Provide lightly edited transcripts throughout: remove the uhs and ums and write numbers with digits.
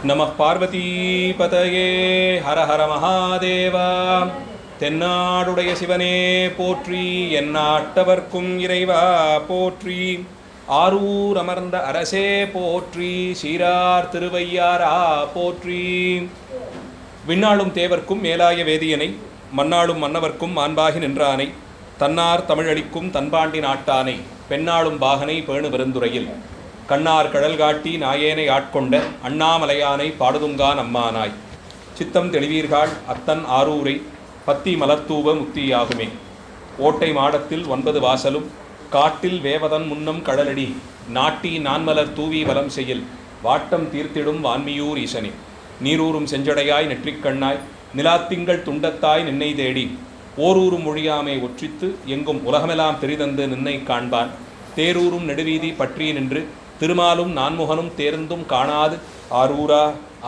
நம பார்வதீபதயே ஹர ஹர மகாதேவா. தென்னாடுடைய சிவனே போற்றி, எந்நாட்டவர்க்கும் இறைவா போற்றி. ஆரூர் அமர்ந்த அரசே போற்றி, சீரார் திருவையாரா போற்றி. விண்ணாளும் தேவர்க்கும் மேலாய வேதியனை, மண்ணாளும் மன்னவர்க்கும் மாண்பாகி நின்றானை, தன்னார் தமிழளிக்கும் தன்பாண்டி நாட்டானை, பெண்ணாளும் பாகனை பேணு பெருந்துறையில், கண்ணார் கடல் காட்டி நாயேனை ஆட்கொண்ட அண்ணாமலையானை பாடுதுங்கான் அம்மானாய். சித்தம் தெளிவீர்கள் அத்தன் ஆரூரை, பத்தி மலர்த்தூவ முத்தியாகுமே. ஓட்டை மாடத்தில் 9 வாசலும், காட்டில் வேவதன் முன்னம் கடலடி, நாட்டி நான்மலர் தூவி வலம் செய்யில், வாட்டம் தீர்த்திடும் வான்மியூர் ஈசனே. நீரூரும் செஞ்சடையாய் நெற்றிக்கண்ணாய், நிலாத்திங்கள் துண்டத்தாய் நின்னை தேடி, ஓரூரும் மொழியாமை ஒற்றித்து எங்கும் உலகமெல்லாம் தெரிதந்து நின்னை காண்பான். தேரூரும் நெடுவீதி பற்றி நின்று, திருமாலும் நான்முகனும் தேர்ந்தும் காணாது ஆரூரா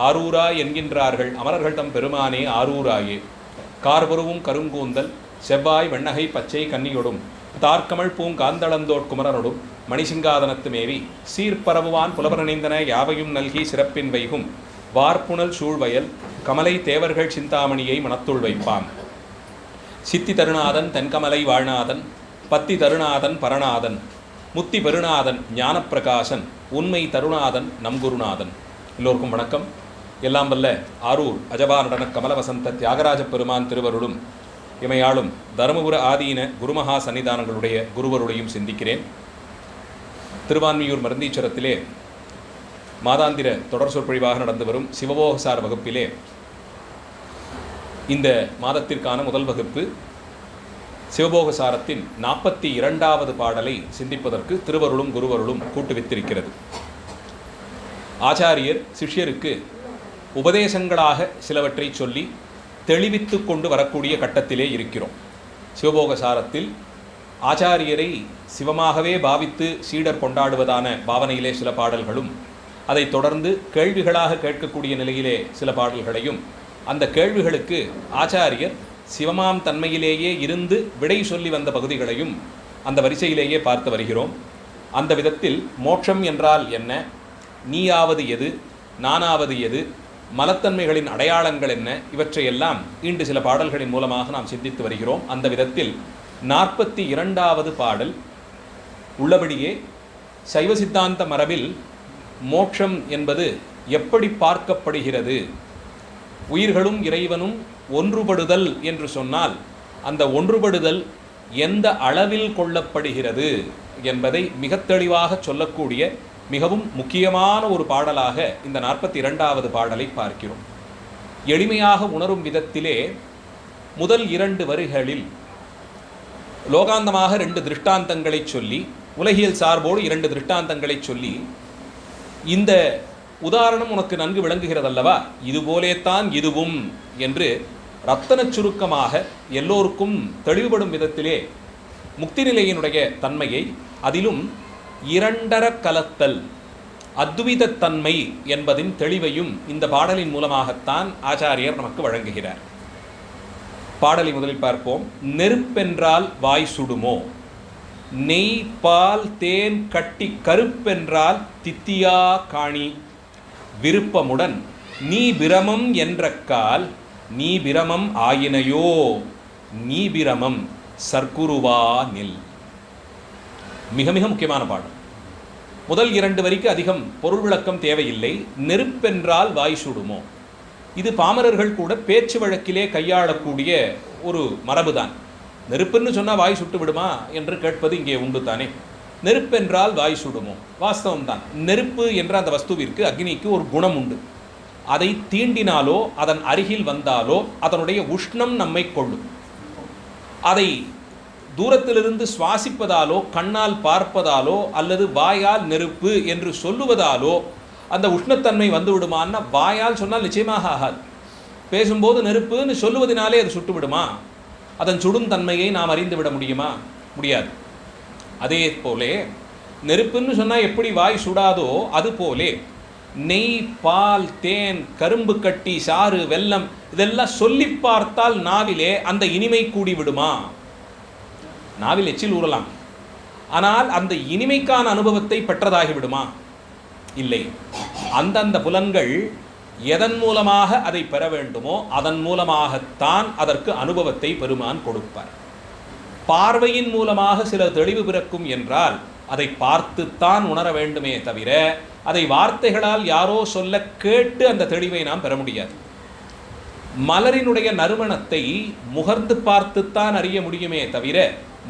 ஆரூரா என்கின்றார்கள் அமரர்கள் தம் பெருமானே ஆரூராயே. கார்பருவும் கருங்கூந்தல் செவ்வாய் வெண்ணகை பச்சை கன்னியொடும், தார்கமள் பூங்காந்தளந்தோட் குமரனொடும், மணிசிங்காதனத்து மேவி சீர்பரவுவான் புலவரணிந்தன யாவையும் நல்கி சிறப்பின் வைகும், வார்ப்புணல் சூழ்வயல் கமலை தேவர்கள் சிந்தாமணியை மனத்துள் வைப்பான். சித்தி தருநாதன் தென்கமலை வாழ்நாதன், பத்தி தருநாதன் பரநாதன், முத்தி பெருநாதன் ஞானப்பிரகாசன், உண்மை தருநாதன் நம் குருநாதன். எல்லோருக்கும் வணக்கம். எல்லாம் வல்ல ஆரூர் அஜபா நடன கமலவசந்த தியாகராஜ பெருமான் திருவருளும் இமையாளும் தருமபுர ஆதீன குருமகா சன்னிதானங்களுடைய குருவருளையும் சிந்திக்கிறேன். திருவான்மியூர் மருந்தீச்சரத்திலே மாதாந்திர தொடர் சொற்பொழிவாக நடந்து வரும் சிவபோகசார வகுப்பிலே இந்த மாதத்திற்கான முதல் வகுப்பு சிவபோகசாரத்தின் 42வது பாடலை சிந்திப்பதற்கு திருவருளும் குருவருளும் கூட்டுவித்திருக்கிறது. ஆச்சாரியர் சிஷ்யருக்கு உபதேசங்களாக சிலவற்றை சொல்லி தெளிவித்து கொண்டு வரக்கூடிய கட்டத்திலே இருக்கிறோம். சிவபோகசாரத்தில் ஆச்சாரியரை சிவமாகவே பாவித்து சீடர் கொண்டாடுவதான பாவனையிலே சில பாடல்களும், அதை தொடர்ந்து கேள்விகளாக கேட்கக்கூடிய நிலையிலே சில பாடல்களையும், அந்த கேள்விகளுக்கு ஆச்சாரியர் சிவமாம் தன்மையிலேயே இருந்து விடை சொல்லி வந்த பகுதிகளையும் அந்த வரிசையிலேயே பார்த்து வருகிறோம். அந்த விதத்தில் மோட்சம் என்றால் என்ன, நீயாவது எது, நானாவது எது, மலத்தன்மைகளின் அடையாளங்கள் என்ன, இவற்றையெல்லாம் இன்று சில பாடல்களின் மூலமாக நாம் சிந்தித்து வருகிறோம். அந்த விதத்தில் 42வது பாடல் உள்ளபடியே சைவ சித்தாந்த மரபில் மோட்சம் என்பது எப்படி பார்க்கப்படுகிறது, உயிர்களும் இறைவனும் ஒன்றுபடுதல் என்று சொன்னால் அந்த ஒன்றுபடுதல் எந்த அளவில் கொள்ளப்படுகிறது என்பதை மிக தெளிவாக சொல்லக்கூடிய மிகவும் முக்கியமான ஒரு பாடலாக இந்த 42வது பாடலை பார்க்கிறோம். எளிமையாக உணரும் விதத்திலே முதல் 2 வரிகளில் லோகாந்தமாக 2 திருஷ்டாந்தங்களை சொல்லி, உலகியல் சார்போடு 2 திருஷ்டாந்தங்களை சொல்லி, இந்த உதாரணம் உனக்கு நன்கு விளங்குகிறதல்லவா, இதுபோலேத்தான் இதுவும் என்று ரத்தன சுருக்கமாக எல்லோருக்கும் தெளிவுபடும் விதத்திலே முக்தி நிலையினுடைய தன்மையை, அதிலும் 2 கலத்தல் அத்வித தன்மை என்பதின் தெளிவையும் இந்த பாடலின் மூலமாகத்தான் ஆச்சாரியர் நமக்கு வழங்குகிறார். பாடலை முதலில் பார்ப்போம். நெருப்பென்றால் வாய் சுடுமோ, நெய் பால் தேன் கட்டி கருப்பென்றால் தித்தியா காணி, விருப்பமுடன் நீ பிரமம் என்ற கால் நீ பிரமம் ஆயினையோ, நீ பிரமம் சர்க்குருவா நில். மிக மிக முக்கியமான பாடம். முதல் 2 வரிக்கு அதிகம் பொருள் விளக்கம் தேவையில்லை. நெருப்பென்றால் வாய் சுடுமோ, இது பாமரர்கள் கூட பேச்சு வழக்கிலே கையாளக்கூடிய ஒரு மரபுதான். நெருப்புன்னு சொன்னால் வாய் சுட்டு விடுமா என்று கேட்பது இங்கே உண்டு தானே. நெருப்பென்றால் வாய் சுடுமோ, வாஸ்தவம்தான். நெருப்பு என்ற அந்த வஸ்துவிற்கு, அக்னிக்கு ஒரு குணம் உண்டு. அதை தீண்டினாலோ அதன் அருகில் வந்தாலோ அதனுடைய உஷ்ணம் நம்மை கொள்ளும். அதை தூரத்திலிருந்து சுவாசிப்பதாலோ, கண்ணால் பார்ப்பதாலோ, அல்லது வாயால் நெருப்பு என்று சொல்லுவதாலோ அந்த உஷ்ணத்தன்மை வந்து விடுமான்னா, வாயால் சொன்னால் நிச்சயமாக ஆகாது. பேசும்போது நெருப்புன்னு சொல்லுவதனாலே அது சுட்டு விடுமா? அதன் சுடும் தன்மையை நாம் அறிந்து விட முடியுமா? முடியாது. அதே போலே நெருப்புன்னு சொன்னால் எப்படி வாய் சுடாதோ அதுபோலே நெய் பால் தேன் கரும்பு கட்டி சாறு வெல்லம் இதெல்லாம் சொல்லி பார்த்தால் நாவிலே அந்த இனிமை கூடி விடுமா? நாவில் எச்சில் ஊறலாம், ஆனால் அந்த இனிமைக்கான அனுபவத்தை பெற்றதாகி விடுமா? இல்லை. அந்தந்த புலன்கள் எதன் மூலமாக அதை பெற வேண்டுமோ அதன் மூலமாகத்தான் அதற்கு அனுபவத்தை பெருமான் கொடுப்பார். பார்வையின் மூலமாக சில தெளிவு பிறக்கும் என்றால் அதை பார்த்துத்தான் உணர வேண்டுமே தவிர அதை வார்த்தைகளால் யாரோ சொல்ல கேட்டு அந்த தெளிவை நாம் பெற முடியாது. மலரினுடைய நறுமணத்தை முகர்ந்து பார்த்துத்தான் அறிய முடியுமே தவிர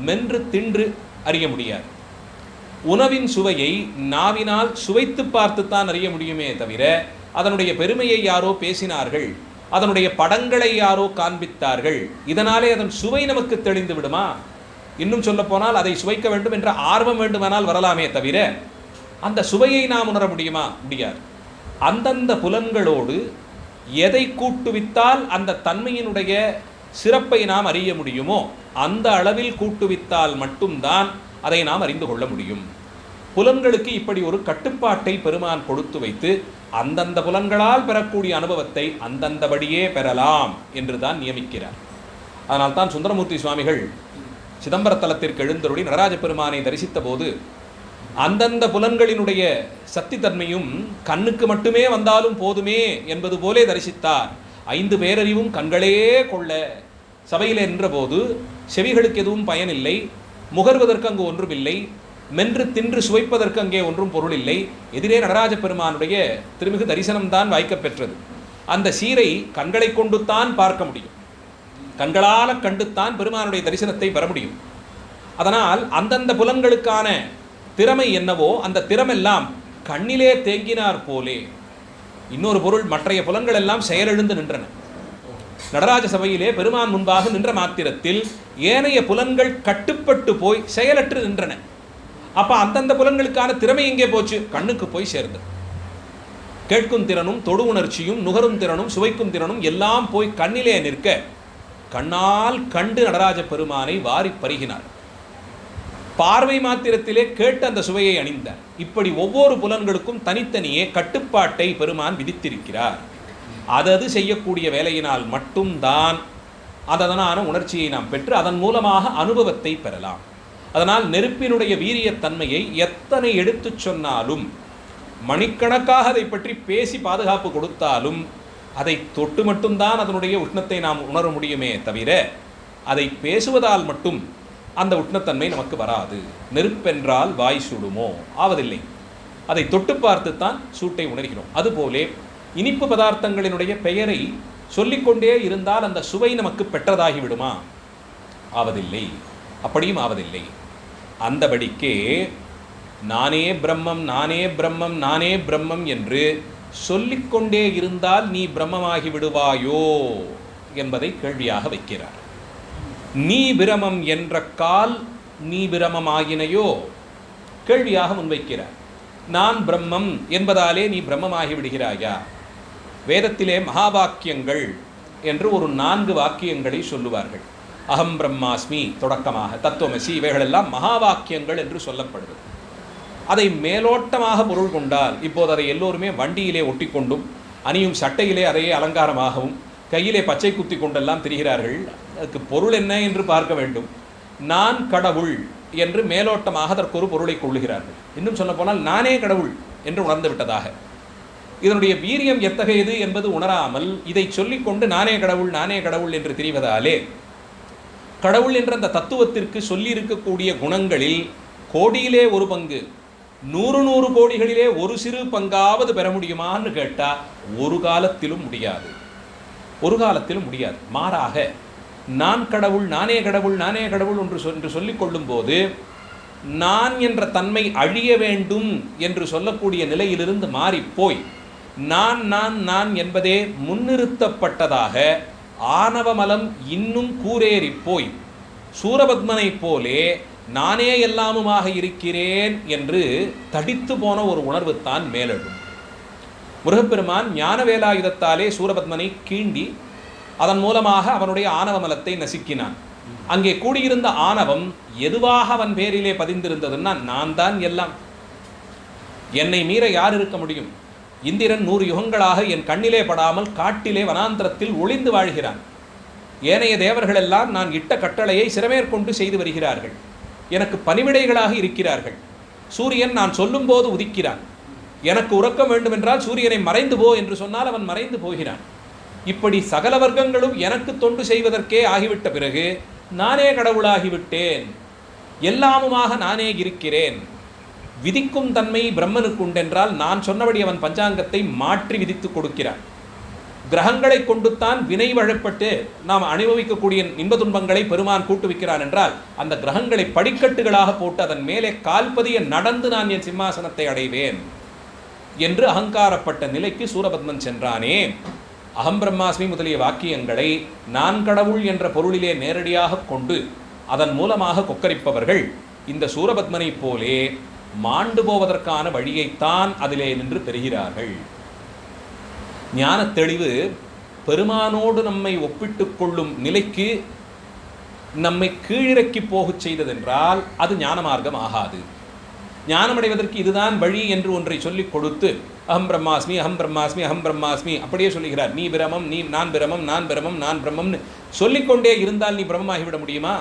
மென்று தின்று அறிய முடியாது. உணவின் சுவையை நாவினால் சுவைத்து பார்த்துத்தான் அறிய முடியுமே தவிர அதனுடைய பெருமையை யாரோ பேசினார்கள், அதனுடைய படங்களை யாரோ காண்பித்தார்கள், இதனாலே அதன் சுவை நமக்கு தெளிந்து விடுமா? இன்னும் சொல்ல போனால் அதை சுவைக்க வேண்டும் என்ற ஆர்வம் வேண்டுமானால் வரலாமே தவிர அந்த சுவையை நாம் உணர முடியுமா? முடியாது. அந்தந்த புலன்களோடு எதை கூட்டுவித்தால் அந்த தன்மையினுடைய சிறப்பை நாம் அறிய முடியுமோ அந்த அளவில் கூட்டுவித்தால் மட்டும்தான் அதை நாம் அறிந்து கொள்ள முடியும். புலன்களுக்கு இப்படி ஒரு கட்டுப்பாட்டை பெருமான் கொடுத்து வைத்து அந்தந்த புலன்களால் பெறக்கூடிய அனுபவத்தை அந்தந்தபடியே பெறலாம் என்று தான் நியமிக்கிறார். அதனால்தான் சுந்தரமூர்த்தி சுவாமிகள் சிதம்பரத்தலத்திற்கு எழுந்தருளி நடராஜ பெருமானை தரிசித்த போது அந்தந்த புலன்களினுடைய சக்தித்தன்மையும் கண்ணுக்கு மட்டுமே வந்தாலும் போதுமே என்பது போலே தரிசித்தார். 5 பேரறிவும் கண்களே கொள்ள சபையில் நின்றபோது செவிகளுக்கு எதுவும் பயனில்லை, முகர்வதற்கு அங்கு ஒன்றுமில்லை, மென்று தின்று சுவைப்பதற்கு அங்கே ஒன்றும் பொருள் இல்லை. எதிரே நடராஜ பெருமானுடைய திருமிகு தரிசனம்தான் வாய்க்கப்பெற்றது. அந்த சீரை கண்களை கொண்டுத்தான் பார்க்க முடியும், கண்களால் கண்டுத்தான் பெருமானுடைய தரிசனத்தை பெற முடியும். அதனால் அந்தந்த புலன்களுக்கான திறமை என்னவோ அந்த திறமெல்லாம் கண்ணிலே தேங்கினார் போலே. இன்னொரு பொருள், மற்றைய புலன்கள் எல்லாம் செயலெழுந்து நின்றன. நடராஜ சபையிலே பெருமான் முன்பாக நின்ற மாத்திரத்தில் ஏனைய புலன்கள் கட்டுப்பட்டு போய் செயலற்று நின்றன. அப்ப அந்தந்த புலன்களுக்கான திறமை எங்கே போச்சு? கண்ணுக்கு போய் சேர்ந்தது. கேட்கும் திறனும் தொடு உணர்ச்சியும் நுகரும் திறனும் சுவைக்கும் திறனும் எல்லாம் போய் கண்ணிலே நிற்க கண்ணால் கண்டு நடராஜ பெருமானை வாரி பருகினார். பார்வை மாத்திரத்திலே கேட்டு அந்த சுவையை அணிந்தார். இப்படி ஒவ்வொரு புலன்களுக்கும் தனித்தனியே கட்டுப்பாட்டை பெருமான் விதித்திருக்கிறார். அதது செய்யக்கூடிய வேலையினால் மட்டும்தான் அதனான உணர்ச்சியை நாம் பெற்று அதன் மூலமாக அனுபவத்தை பெறலாம். அதனால் நெருப்பினுடைய வீரியத்தன்மையை எத்தனை எடுத்து சொன்னாலும், மணிக்கணக்காக அதை பற்றி பேசி பாதுகாப்பு கொடுத்தாலும், அதை தொட்டு மட்டும்தான் அதனுடைய உஷ்ணத்தை நாம் உணர முடியுமே தவிர அதை பேசுவதால் மட்டும் அந்த உஷ்ணத்தன்மை நமக்கு வராது. நெருப்பென்றால் வாய் சுடுமோ? ஆவதில்லை. அதை தொட்டு பார்த்துத்தான் சூட்டை உணர்கிறோம். அதுபோலே இனிப்பு பதார்த்தங்களினுடைய பெயரை சொல்லிக்கொண்டே இருந்தால் அந்த சுவை நமக்கு பெற்றதாகிவிடுமா? ஆவதில்லை. அப்படியும் ஆவதில்லை. அந்தபடிக்கே நானே பிரம்மம் நானே பிரம்மம் நானே பிரம்மம் என்று சொல்லிக்கொண்டே இருந்தால் நீ பிரம்மமாகி விடுவாயோ என்பதை கேள்வியாக வைக்கிறார். நீ பிரமம் என்ற கால் நீ பிரமமாகினையோ கேள்வியாக முன்வைக்கிறார். நான் பிரம்மம் என்பதாலே நீ பிரம்மமாகி விடுகிறாயா? வேதத்திலே மகாவாக்கியங்கள் என்று ஒரு 4 வாக்கியங்களை சொல்லுவார்கள். அகம் பிரம்மாஸ்மி தொடக்கமாக தத்துவமசி, இவைகளெல்லாம் மகா வாக்கியங்கள் என்று சொல்லப்படுது. அதை மேலோட்டமாக பொருள் கொண்டால், இப்போது அதை எல்லோருமே வண்டியிலே ஒட்டி கொண்டும் அணியும் சட்டையிலே அதையே அலங்காரமாகவும் கையிலே பச்சை குத்தி கொண்டெல்லாம் திரிகிறார்கள். அதுக்கு பொருள் என்ன என்று பார்க்க வேண்டும். நான் கடவுள் என்று மேலோட்டமாக அதற்கு ஒரு பொருளை கொள்ளுகிறார்கள். இன்னும் சொல்ல போனால் நானே கடவுள் என்று உணர்ந்து விட்டதாக. இதனுடைய வீரியம் எத்தகையது என்பது உணராமல் இதை சொல்லிக்கொண்டு நானே கடவுள் என்று திரிவதாலே கடவுள் என்ற அந்த தத்துவத்திற்கு சொல்லி இருக்கக்கூடிய குணங்களில் கோடியிலே ஒரு பங்கு, 100 கோடிகளிலே ஒரு சிறு பங்காவது பெற முடியுமான்னு கேட்டால் ஒரு காலத்திலும் முடியாது. ஒரு காலத்திலும் முடியாது. மாறாக நான் கடவுள் நானே கடவுள் என்று சொல்லிக் கொள்ளும் போது நான் என்ற தன்மை அழிய வேண்டும் என்று சொல்லக்கூடிய நிலையிலிருந்து மாறிப்போய் நான் என்பதே முன்னிறுத்தப்பட்டதாக ஆணவமலம் இன்னும் கூரேறி போய் சூரபத்மனை போலே நானே எல்லாமுமாக இருக்கிறேன் என்று தடித்து போன ஒரு உணர்வு தான் மேலெழும். முருகப்பெருமான் ஞான வேலாயுதத்தாலே சூரபத்மனை கீண்டி அதன் மூலமாக அவனுடைய ஆணவமலத்தை நசுக்கினான். அங்கே கூடியிருந்த ஆணவம் எதுவாக அவன் பேரிலே பதிந்திருந்ததுன்னா நான் தான் எல்லாம், என்னை மீற யார் இருக்க முடியும்? இந்திரன் 100 யுகங்களாக என் கண்ணிலே படாமல் காட்டிலே வனாந்திரத்தில் ஒளிந்து வாழ்கிறான். ஏனைய தேவர்களெல்லாம் நான் இட்ட கட்டளையை சிறமேற்கொண்டு செய்து வருகிறார்கள். எனக்கு பணிவிடைகளாக இருக்கிறார்கள். சூரியன் நான் சொல்லும்போது உதிக்கிறான். எனக்கு உறக்கம் வேண்டும் என்றால் சூரியனை மறைந்து போ என்று சொன்னால் அவன் மறைந்து போகிறான். இப்படி சகல வர்க்கங்களும் எனக்கு தொண்டு செய்வதற்கே ஆகிவிட்ட பிறகு நானே கடவுளாகிவிட்டேன், எல்லாமுமாக நானே இருக்கிறேன். விதிக்கும் தன்மை பிரம்மனுக்கு உண்டென்றால் நான் சொன்னபடி அவன் பஞ்சாங்கத்தை மாற்றி விதித்து கொடுக்கிறான். கிரகங்களை கொண்டுத்தான் வினை வழப்பட்டு நாம் அனுபவிக்கக்கூடிய இன்ப துன்பங்களை பெருமான் கூட்டு வைக்கிறான் என்றால் அந்த கிரகங்களை படிக்கட்டுகளாக போட்டு அதன் மேலே கால்பதிய நடந்து நான் என் சிம்மாசனத்தை அடைவேன் என்று அகங்காரப்பட்ட நிலைக்கு சூரபத்மன் சென்றானே. அகம் பிரம்மாஸ்மி முதலிய வாக்கியங்களை நான் கடவுள் என்ற பொருளிலே நேரடியாக கொண்டு அதன் மூலமாக கொக்கரிப்பவர்கள் இந்த சூரபத்மனை போலே மாண்டு போவதற்கான வழியைத்தான் அதிலே நின்று பெறுகிறார்கள். ஞான தெளிவு பெருமானோடு நம்மை ஒப்பிட்டு கொள்ளும் நிலைக்கு நம்மை கீழிறக்கி போகச் செய்ததென்றால் அது ஞான மார்க்கம் ஆகாது. ஞானமடைவதற்கு இதுதான் வழி என்று ஒன்றை சொல்லிக் கொடுத்து அகம் பிரம்மாஸ்மி அகம் பிரம்மாஸ்மி அகம் பிரம்மாஸ்மி அப்படியே சொல்லுகிறார். நீ பிரமம், நீ நான் பிரமம், நான் பிரமம், நான் பிரம்மம்னு சொல்லிக்கொண்டே இருந்தால் நீ பிரம்மமாகிவிட முடியுமா?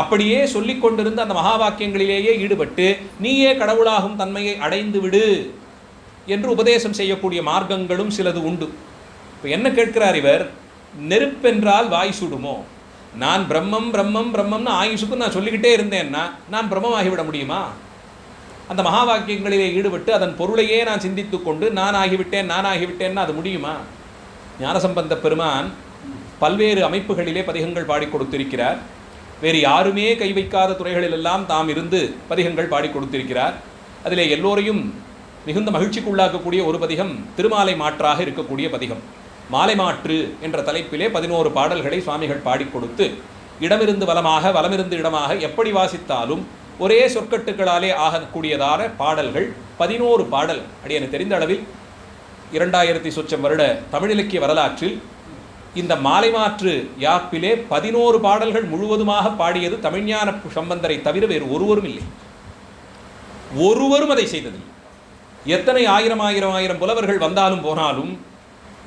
அப்படியே சொல்லிக் கொண்டிருந்த அந்த மகா வாக்கியங்களிலேயே ஈடுபட்டு நீயே கடவுளாகும் தன்மையை அடைந்து விடு என்று உபதேசம் செய்யக்கூடிய மார்க்கங்களும் சிலது உண்டு. இப்போ என்ன கேட்கிறார் இவர்? நெருப்பென்றால் வாய் சுடுமோ? நான் பிரம்மம் பிரம்மம் பிரம்மம்னு ஆயுசுக்கு நான் சொல்லிக்கிட்டே இருந்தேன்னா நான் பிரம்மம் ஆகிவிட முடியுமா? அந்த மகா வாக்கியங்களிலே ஈடுபட்டு அதன் பொருளையே நான் சிந்தித்து கொண்டு நான் ஆகிவிட்டேன்னா அது முடியுமா? ஞானசம்பந்த பெருமான் பல்வேறு அமைப்புகளிலே பதிகங்கள் பாடி கொடுத்திருக்கிறார். வேறு யாருமே கை வைக்காத துறைகளிலெல்லாம் தாம் இருந்து பதிகங்கள் பாடி கொடுத்திருக்கிறார். அதிலே எல்லோரையும் மிகுந்த மகிழ்ச்சிக்குள்ளாக்கக்கூடிய ஒரு பதிகம் திருமாலை மாற்றாக இருக்கக்கூடிய பதிகம். மாலை மாற்று என்ற தலைப்பிலே 11 பாடல்களை சுவாமிகள் பாடி கொடுத்து இடமிருந்து வலமாக வலமிருந்து இடமாக எப்படி வாசித்தாலும் ஒரே சொற்கட்டுகளாலே ஆகக்கூடியதான பாடல்கள் 11 பாடல். அடி எனக்கு தெரிந்த அளவில் 2000 சொச்சம் வருட தமிழிலக்கிய வரலாற்றில் இந்த மாலை மாற்று யாப்பிலே 11 பாடல்கள் முழுவதுமாக பாடியது தமிழ்ஞான சம்பந்தரை தவிர வேறு ஒருவரும் இல்லை. ஒருவரும் அதை செய்ததில்லை. எத்தனை ஆயிரம் புலவர்கள் வந்தாலும் போனாலும்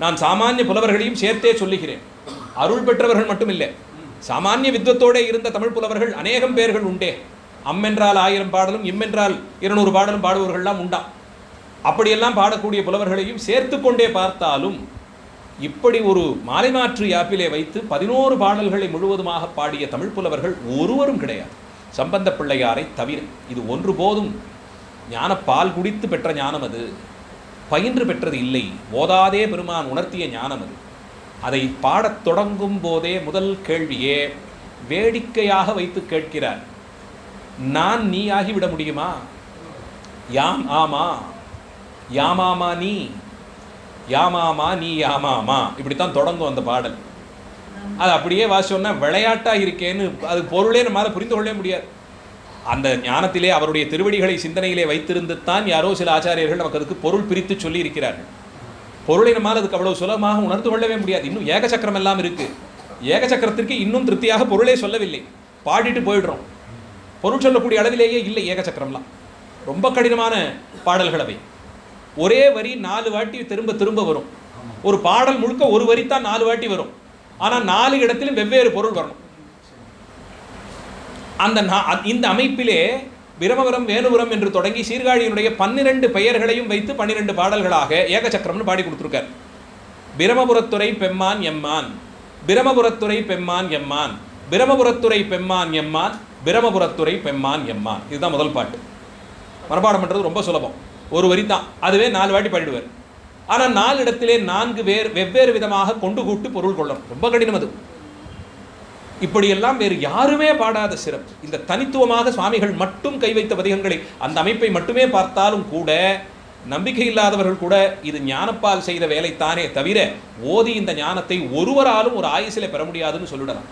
நான் சாமானிய புலவர்களையும் சேர்த்தே சொல்லுகிறேன். அருள் பெற்றவர்கள் மட்டும் இல்லை, சாமானிய வித்வத்தோடே இருந்த தமிழ் புலவர்கள் அநேகம் பேர்கள் உண்டே. அம்மென்றால் 1000 பாடலும் இம்மென்றால் 200 பாடலும் பாடுபவர்கள்லாம் உண்டா. அப்படியெல்லாம் பாடக்கூடிய புலவர்களையும் சேர்த்து கொண்டே பார்த்தாலும் இப்படி ஒரு மாலை மாற்று யாப்பிலே வைத்து 11 பாடல்களை முழுவதுமாக பாடிய தமிழ் புலவர்கள் ஒருவரும் கிடையாது, சம்பந்த பிள்ளையாரை தவிர. இது ஒன்று போதும். ஞான பால் குடித்து பெற்ற ஞானம் அது, பயின்று பெற்றது இல்லை. ஓதாதே பெருமான் உணர்த்திய ஞானம் அது. அதை பாடத் தொடங்கும் போதே முதல் கேள்வியே வேடிக்கையாக வைத்து கேட்கிறார். நான் நீ ஆகிவிட முடியுமா? யாம் ஆமா, யாமாமா நீ, யாமாமா நீ யாமாமா, இப்படித்தான் தொடங்கும் அந்த பாடல். அது அப்படியே வாசிச்சோன்னா விளையாட்டா இருக்கேன்னு அது பொருளே நம்மளால் புரிந்து கொள்ளவே முடியாது. அந்த ஞானத்திலே அவருடைய திருவடிகளை சிந்தனையிலே வைத்திருந்து தான் யாரோ சில ஆச்சாரியர்கள் நமக்கு அதுக்கு பொருள் பிரித்து சொல்லி இருக்கிறார்கள். பொருளை நம்மால் அதுக்கு அவ்வளவு சுலபமாக உணர்ந்து கொள்ளவே முடியாது. இன்னும் ஏகச்சக்கரம் எல்லாம் இருக்கு. ஏகச்சக்கரத்திற்கு இன்னும் திருப்தியாக பொருளே சொல்லவில்லை, பாடிட்டு போயிடுறோம். பொருள் சொல்லக்கூடிய அளவிலேயே இல்லை ஏகச்சக்கரம்லாம். ரொம்ப கடினமான பாடல்கள் அவை. ஒரே வரி 4 வாட்டி திரும்ப திரும்ப வரும். ஒரு பாடல் முழுக்க ஒரு வரி தான் 4 வாட்டி வரும். ஆனால் 4 இடத்திலும் வெவ்வேறு பொருள் வரணும். இந்த அமைப்பிலே பிரமபுரம் வேணுபுரம் என்று தொடங்கி சீர்காழியினுடைய 12 பெயர்களையும் வைத்து 12 பாடல்களாக ஏகச்சக்கரம்னு பாடி கொடுத்துருக்கார். பிரமபுரத்துறை பெம்மான் எம்மான், பிரமபுரத்துறை பெம்மான் எம்மான், பிரமபுரத்துறை பெம்மான் எம்மான், பிரமபுரத்துறை பெம்மான் எம்மான். இதுதான் முதல் பாட்டு. மனப்பாடம் பண்ணுறது ரொம்ப சுலபம், ஒரு வரி தான். அதுவே 4 வாட்டி பாடிடுவார். ஆனால் 4 இடத்திலே 4 வெவ்வேறு விதமாக கொண்டு கூட்டு பொருள் கொள்ளணும். ரொம்ப கடினம் அது. இப்படியெல்லாம் வேறு யாருமே பாடாத சிறப்பு. இந்த தனித்துவமாக சுவாமிகள் மட்டும் கை வைத்த பதிகங்களை, அந்த அமைப்பை மட்டுமே பார்த்தாலும் கூட நம்பிக்கை இல்லாதவர்கள் கூட இது ஞானப்பால் செய்த வேலைத்தானே தவிர ஓதி இந்த ஞானத்தை ஒருவராலும் ஒரு ஆயுசிலே பெற முடியாதுன்னு சொல்லிடலாம்.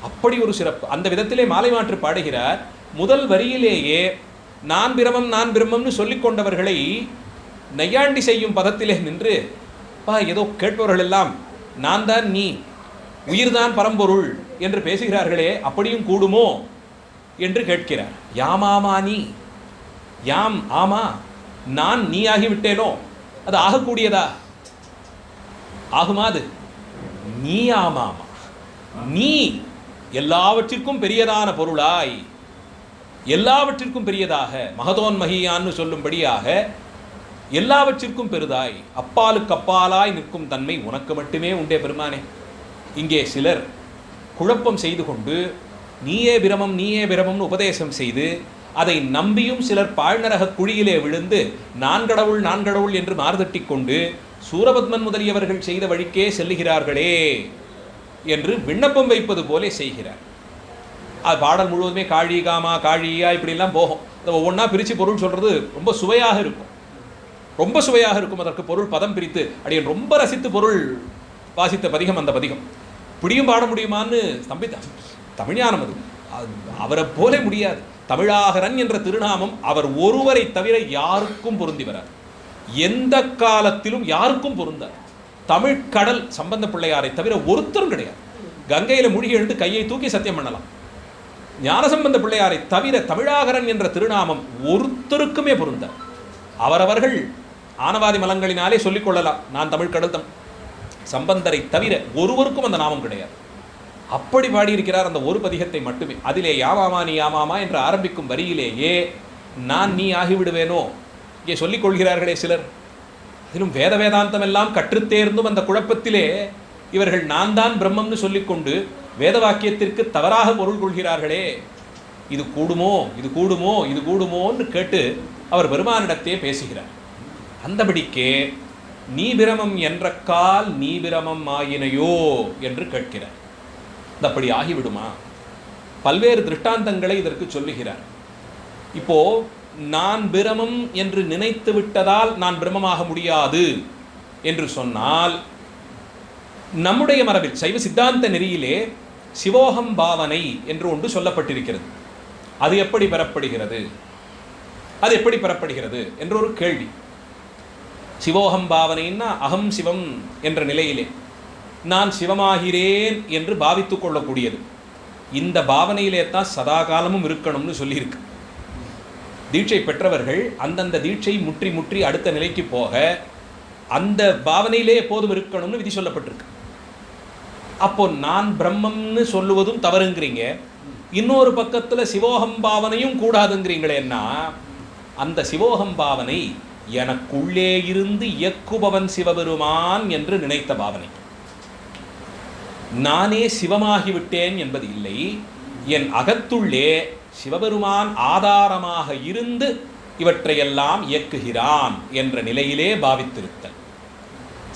அப்படி ஒரு சிறப்பு. அந்த விதத்திலே மாலை மாற்று பாடுகிறார். முதல் வரியிலேயே நான் பிரமம் நான் பிரம்மம்னு சொல்லிக் கொண்டவர்களை நையாண்டி செய்யும் பதத்திலே நின்று ஏதோ கேட்பவர்கள் எல்லாம் நான் தான் நீ, உயிர்தான் பரம்பொருள் என்று பேசுகிறார்களே, அப்படியும் கூடுமோ என்று கேட்கிறார். யாமாமா நீ, யாம் ஆமா, நான் நீ ஆகிவிட்டேனோ? அது ஆகக்கூடியதா? ஆகுமா? அது நீ ஆமாமா, நீ எல்லாவற்றிற்கும் பெரியதான பொருளாய், எல்லாவற்றிற்கும் பெரியதாக மகதோன் மகியான்னு சொல்லும்படியாக எல்லாவற்றிற்கும் பெரிதாய் அப்பாலுக்கு அப்பாலாய் நிற்கும் தன்மை உனக்கு மட்டுமே உண்டே பெருமானே. இங்கே சிலர் குழப்பம் செய்து கொண்டு நீயே பிரமம்னு உபதேசம் செய்து அதை நம்பியும் சிலர் பாழ்நரக குழியிலே விழுந்து நான் கடவுள் என்று மார்தட்டி கொண்டு சூரபத்மன் முதலியவர்கள் செய்த வழிக்கே செல்லுகிறார்களே என்று விண்ணப்பம் வைப்பது போலே செய்கிறார். அது பாடல் முழுவதுமே காழி காமா காழியா இப்படிலாம் போகும். அதை ஒவ்வொன்றா பிரித்து பொருள் சொல்கிறது ரொம்ப சுவையாக இருக்கும். அதற்கு பொருள் பதம் பிரித்து அடியன் ரொம்ப ரசித்து பொருள் வாசித்த பதிகம் அந்த பதிகம். பிடியும் பாட முடியுமான்னு தமிழ்ஞானம் அது அவரை போல முடியாது. தமிழாகரன் என்ற திருநாமம் அவர் ஒருவரை தவிர யாருக்கும் பொருந்தி வரார். எந்த காலத்திலும் யாருக்கும் பொருந்தார். தமிழ்கடல் சம்பந்த பிள்ளையாரை தவிர ஒருத்தரும் கிடையாது. கங்கையில் மூழ்கி எழுந்து கையை தூக்கி சத்தியம் பண்ணலாம். ஞானசம்பந்த பிள்ளையாரை தவிர தமிழாகரன் என்ற திருநாமம் ஒருத்தருக்குமே பொருந்தார். அவரவர்கள் ஆனவாதி மலங்களினாலே சொல்லிக் கொள்ளலாம், நான் தமிழ்கடல் சம்பந்தரை தவிர ஒருவருக்கும் அந்த நாமம் கிடையாது. அப்படி பாடியிருக்கிறார் அந்த ஒரு பதிகத்தை மட்டுமே. அதிலே யாமாமா நீ யாமாமா என்று ஆரம்பிக்கும் வரியிலேயே நான் நீ ஆகிவிடுவேனோ இங்கே சொல்லிக் கொள்கிறார்களே சிலர். அதிலும் வேதாந்தம் எல்லாம் கற்றுத்தேர்ந்தும் அந்த குழப்பத்திலே இவர்கள் நான் தான் பிரம்மம்னு சொல்லிக்கொண்டு வேத வாக்கியத்திற்கு தவறாக பொருள் கொள்கிறார்களே. இது கூடுமோன்னு கேட்டு அவர் பெருமானிடத்தே பேசுகிறார். அந்தபடிக்கே நீ பிரமம் என்ற கால் நீ பிரமம் ஆயினையோ என்று கேட்கிறார். அப்படி ஆகிவிடுமா? பல்வேறு திருஷ்டாந்தங்களை இதற்கு சொல்லுகிறார். இப்போ நான் பிரமம் என்று நினைத்து விட்டதால் நான் பிரமமாக முடியாது என்று சொன்னால், நம்முடைய மரபில் சைவ சித்தாந்த நெறியிலே சிவோகம் பாவனை என்று ஒன்று சொல்லப்பட்டிருக்கிறது. அது எப்படி பெறப்படுகிறது என்ற ஒரு கேள்வி. சிவோகம் பாவனைன்னா அகம் சிவம் என்ற நிலையிலே நான் சிவமாகிறேன் என்று பாவித்துக் கொள்ளக்கூடியது. இந்த பாவனையிலே தான் சதா காலமும் இருக்கணும்னு சொல்லியிருக்கு. தீட்சை பெற்றவர்கள் அந்தந்த தீட்சை முற்றி அடுத்த நிலைக்கு போக அந்த பாவனையிலே எப்போதும் இருக்கணும்னு விதி சொல்லப்பட்டிருக்கு. அப்போ நான் பிரம்மம்னு சொல்லுவதும் தவறுங்கிறீங்க, இன்னொரு பக்கத்தில் சிவோகம் பாவனையும் கூடாதுங்கிறீங்களேன்னா, அந்த சிவோகம் பாவனை எனக்குள்ளே இருந்து இயக்குபவன் சிவபெருமான் என்று நினைத்த பாவனை. நானே சிவமாகிவிட்டேன் என்பது இல்லை, என் அகத்துள்ளே சிவபெருமான் ஆதாரமாக இருந்து இவற்றையெல்லாம் இயக்குகிறான் என்ற நிலையிலே பாவித்திருத்தல்.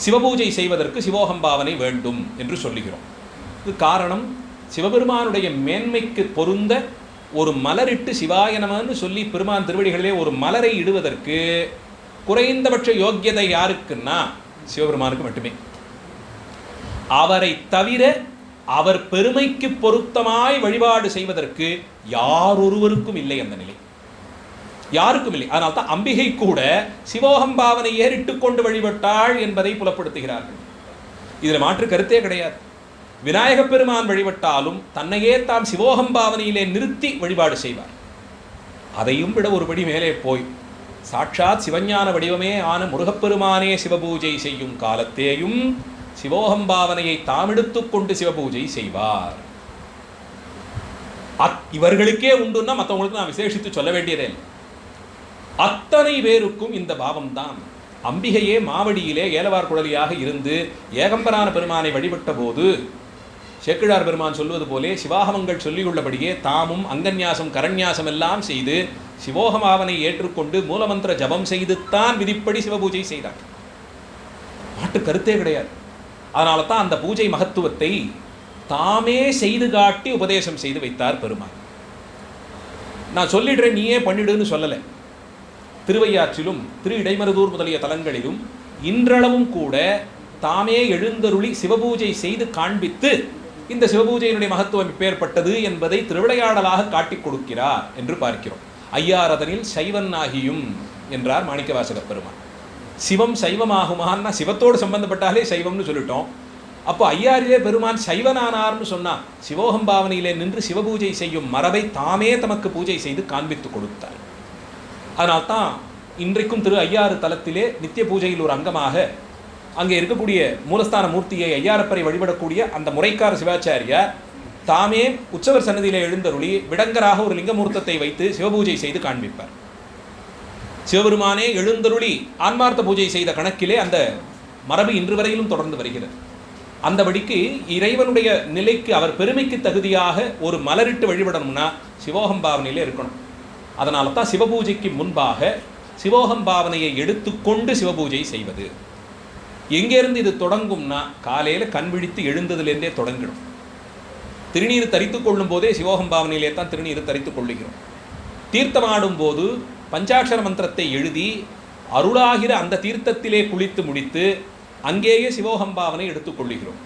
சிவபூஜை செய்வதற்கு சிவோகம் பாவனை வேண்டும் என்று சொல்லுகிறோம். இது காரணம், சிவபெருமானுடைய மேன்மைக்கு பொருந்த ஒரு மலரிட்டு சிவாய நமன்னு சொல்லி பெருமான் திருவடிகளிலே ஒரு மலரை இடுவதற்கு குறைந்தபட்ச யோக்கியதை யாருக்குன்னா சிவபெருமானுக்கு மட்டுமே. அவரை தவிர அவர் பெருமைக்கு பொருத்தமாய் வழிபாடு செய்வதற்கு யாரொருவருக்கும் இல்லை, அந்த நிலை யாருக்கும் இல்லை. அதனால் தான் அம்பிகை கூட சிவோகம் பாவனை ஏறிட்டு கொண்டு வழிபட்டாள் என்பதை புலப்படுத்துகிறார்கள். இதில் மாற்று கருத்தே கிடையாது. விநாயக பெருமான் வழிபட்டாலும் தன்னையே தாம் சிவோகம் பாவனையிலே நிறுத்தி வழிபாடு செய்வார். அதையும் விட ஒருபடி மேலே போய் சாட்சாத் சிவஞான வடிவமே ஆன முருகப்பெருமானே சிவபூஜை செய்யும் காலத்தேயும் சிவோகம் பாவனையை தாமெடுத்து கொண்டு சிவபூஜை செய்வார். இவர்களுக்கே உண்டுன்னா மற்றவங்களுக்கு நான் விசேஷித்து சொல்ல வேண்டியதே இல்லை. அத்தனை பேருக்கும் இந்த பாவம்தான். அம்பிகையே மாவடியிலே ஏலவார் குழலியாக இருந்து ஏகம்பரான பெருமானை வழிபட்ட போது சேக்கிழார் பெருமான் சொல்வது போலே சிவாகமங்கள் சொல்லியுள்ளபடியே தாமும் அங்கன்யாசம் கரண்யாசம் எல்லாம் செய்து சிவோகமாவனை ஏற்றுக்கொண்டு மூலமந்திர ஜபம் செய்து தான் விதிப்படி சிவபூஜை செய்தார். மாட்டு கருத்தே கிடையாது. அதனால தான் அந்த பூஜை மகத்துவத்தை தாமே செய்து காட்டி உபதேசம் செய்து வைத்தார் பெருமான். நான் சொல்லிடுறேன் நீயே பண்ணிடுன்னு சொல்லலை. திருவையாற்றிலும் திரு இடைமருதூர் முதலிய தலங்களிலும் இன்றளவும் கூட தாமே எழுந்தருளி சிவபூஜை செய்து காண்பித்து இந்த சிவபூஜையினுடைய மகத்துவம் இப்பேற்பட்டது என்பதை திருவிளையாடலாக காட்டிக் கொடுக்கிறார் என்று பார்க்கிறோம். ஐயாரதனில் சைவன் ஆகியும் என்றார் மாணிக்கவாசக பெருமான். சிவம் சைவமாகுமான்னா சிவத்தோடு சம்பந்தப்பட்டாலே சைவம்னு சொல்லிட்டோம். அப்போ ஐயாரிலே பெருமான் சைவனானார்னு சொன்னார். சிவோகம் பாவனையிலே நின்று சிவபூஜை செய்யும் மரபை தாமே தமக்கு பூஜை செய்து காண்பித்து கொடுத்தார். அதனால்தான் இன்றைக்கும் திரு ஐயாறு தலத்திலே நித்திய பூஜையில் ஒரு அங்கமாக அங்கே இருக்கக்கூடிய மூலஸ்தான மூர்த்தியை ஐயாரப்பரை வழிபடக்கூடிய அந்த முறைக்கார சிவாச்சாரியார் தாமே உற்சவர் சன்னதியிலே எழுந்தருளி விடங்கராக ஒரு லிங்கமூர்த்தத்தை வைத்து சிவபூஜை செய்து காண்பிப்பார். சிவபெருமானே எழுந்தருளி ஆன்மார்த்த பூஜை செய்த கணக்கிலே அந்த மரபு இன்று வரையிலும் தொடர்ந்து வருகிறது. அந்தபடிக்கு இறைவனுடைய நிலைக்கு அவர் பெருமைக்கு தகுதியாக ஒரு மலரிட்டு வழிபடணும்னா சிவோகம்பாவனையிலே இருக்கணும். அதனால தான் சிவபூஜைக்கு முன்பாக சிவோகம்பாவனையை எடுத்துக்கொண்டு சிவபூஜை செய்வது. எங்கேருந்து இது தொடங்கும்னா காலையில் கண் விழித்து எழுந்ததுலேருந்தே தொடங்கிடும். திருநீர் தரித்து கொள்ளும் போதே சிவோகம்பாவனையிலே தான் திருநீர் தரித்து கொள்ளுகிறோம். தீர்த்தமாடும் போது பஞ்சாட்சர மந்திரத்தை எழுதி அருளாகிற அந்த தீர்த்தத்திலே குளித்து முடித்து அங்கேயே சிவோகம்பாவனை எடுத்துக்கொள்ளுகிறோம்.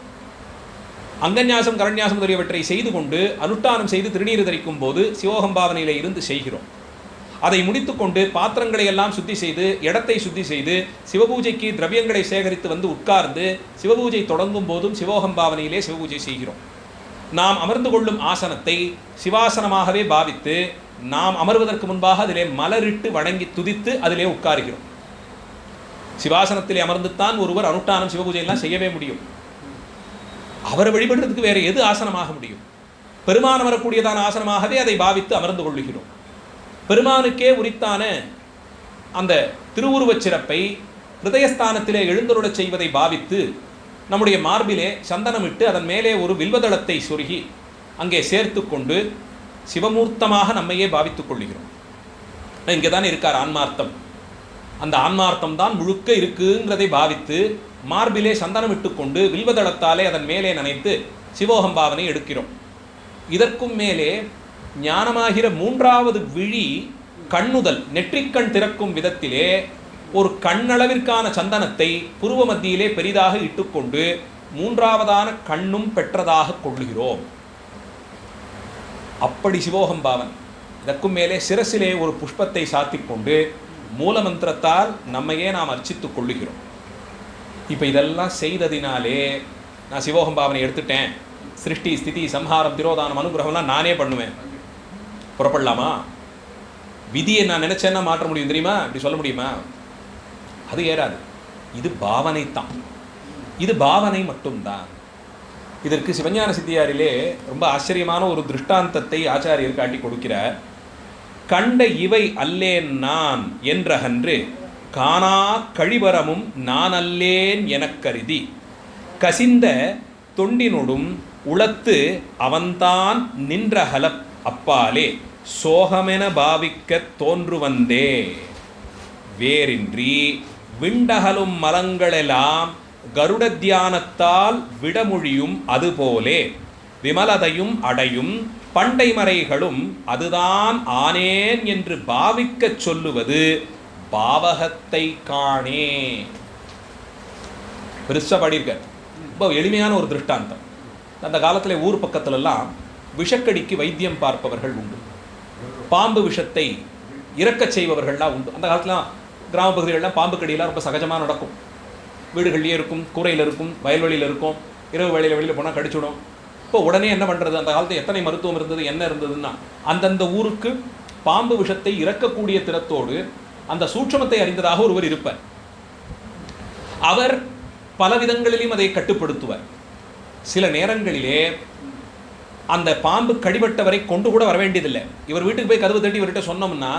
அங்கன்யாசம் கரண்யாசம் முதலியவற்றை செய்து கொண்டு அனுஷ்டானம் செய்து திருநீர் தரிக்கும் போது சிவோகம்பாவனையிலே இருந்து செய்கிறோம். அதை முடித்துக்கொண்டு பாத்திரங்களை எல்லாம் சுத்தி செய்து இடத்தை சுத்தி செய்து சிவபூஜைக்கு திரவியங்களை சேகரித்து வந்து உட்கார்ந்து சிவபூஜை தொடங்கும் போதும் சிவோகம்பாவனையிலே சிவபூஜை செய்கிறோம். நாம் அமர்ந்து கொள்ளும் ஆசனத்தை சிவாசனமாகவே பாவித்து நாம் அமர்வதற்கு முன்பாக அதிலே மலரிட்டு வணங்கி துதித்து அதிலே உட்காருகிறோம். சிவாசனத்திலே அமர்ந்துத்தான் ஒருவர் அனுஷ்டானம் சிவபூஜையெல்லாம் செய்யவே முடியும். அவரை வழிபடுறதுக்கு வேற எது ஆசனமாக முடியும்? பெருமான் வரக்கூடியதான ஆசனமாகவே அதை பாவித்து அமர்ந்து கொள்ளுகிறோம். பெருமானுக்கே உரித்தான அந்த திருவுருவச் சிறப்பை ஹிருதயஸ்தானத்திலே எழுந்தருளச் செய்வதை பாவித்து நம்முடைய மார்பிலே சந்தனமிட்டு அதன் மேலே ஒரு வில்வதளத்தை சொருகி அங்கே சேர்த்து கொண்டு சிவமூர்த்தமாக நம்மையே பாவித்துக் கொள்ளுகிறோம். இங்கே தான் இருக்கார் ஆன்மார்த்தம். அந்த ஆன்மார்த்தம் தான் முழுக்க இருக்குங்கிறதை பாவித்து மார்பிலே சந்தனமிட்டு கொண்டு வில்வதளத்தாலே அதன் மேலே நனைத்து சிவோகம்பாவனை எடுக்கிறோம். இதற்கும் மேலே ஞானமாகிற மூன்றாவது விழி கண்ணுதல் நெற்றிக்கண் திறக்கும் விதத்திலே ஒரு கண்ணளவிற்கான சந்தனத்தை புருவ மத்தியிலே பெரிதாக இட்டுக்கொண்டு மூன்றாவதான கண்ணும் பெற்றதாக கொள்ளுகிறோம். அப்படி சிவோகம்பாவன். இதற்கும் மேலே சிரசிலே ஒரு புஷ்பத்தை சாத்திக்கொண்டு மூலமந்திரத்தால் நம்மையே நாம் அர்ச்சித்துக் கொள்ளுகிறோம். இப்போ இதெல்லாம் செய்ததினாலே நான் சிவோகம்பாவனை எடுத்துட்டேன், சிருஷ்டி ஸ்திதி சம்ஹாரம் திரோதானம் அனுகிரகம்லாம் நானே பண்ணுவேன், புறப்படலாமா? விதியை நான் நினைச்சேன்னா மாற்ற முடியும் தெரியுமா? இப்படி சொல்ல முடியுமா? அது ஏறாது. இது பாவனை தான். இது பாவனை மட்டும்தான். இதற்கு சிவஞான சித்தியாரிலே ரொம்ப ஆச்சரியமான ஒரு திருஷ்டாந்தத்தை ஆச்சாரியர் காட்டி கொடுக்கிறார். கண்ட இவை அல்லேன் நான் என்றகன்று காணா கழிவரமும் நான் அல்லேன் எனக்கருதி கசிந்த தொண்டினொடும் உளத்து அவன்தான் நின்றகலப் அப்பாலே சோகமென பாவிக்க தோன்றுவந்தே வேறின்றி விண்டகலும் மலங்களெல்லாம் கருட தியானத்தால் விடமொழியும் அதுபோலே விமலதையும் அடையும் பண்டை மறைகளும் அதுதான் ஆனேன் என்று பாவிக்கச் சொல்லுவது பாவகத்தை காணே. பெருசா பாடியிருக்க. ரொம்ப எளிமையான ஒரு திருஷ்டாந்தம். அந்த காலத்தில் ஊர் பக்கத்துலலாம் விஷக்கடிக்கு வைத்தியம் பார்ப்பவர்கள் உண்டு. பாம்பு விஷத்தை இறக்கச் செய்பவர்கள்லாம் உண்டு. அந்த காலத்தில் கிராம பகுதிகளெலாம் பாம்பு கடியெல்லாம் ரொம்ப சகஜமாக நடக்கும். வீடுகள்லேயே இருக்கும், கூரையில் இருக்கும், வயல்வெளியில் இருக்கும். இரவு வேளையில் வெளியில் போனால் கடிச்சுடும். இப்போ உடனே என்ன பண்ணுறது? அந்த காலத்தில் எத்தனை மருத்துவம் இருந்தது, என்ன இருந்ததுன்னா அந்தந்த ஊருக்கு பாம்பு விஷத்தை இறக்கக்கூடிய திறத்தோடு அந்த சூட்சமத்தை அறிந்ததாக ஒருவர் இருப்பார். அவர் பல விதங்களிலும் அதை கட்டுப்படுத்துவார். சில நேரங்களிலே அந்த பாம்பு கடிபட்டவரை கொண்டு கூட வர வேண்டியதில்லை. இவர் வீட்டுக்கு போய் கதவு தட்டி இவர்கிட்ட சொன்னோம்னா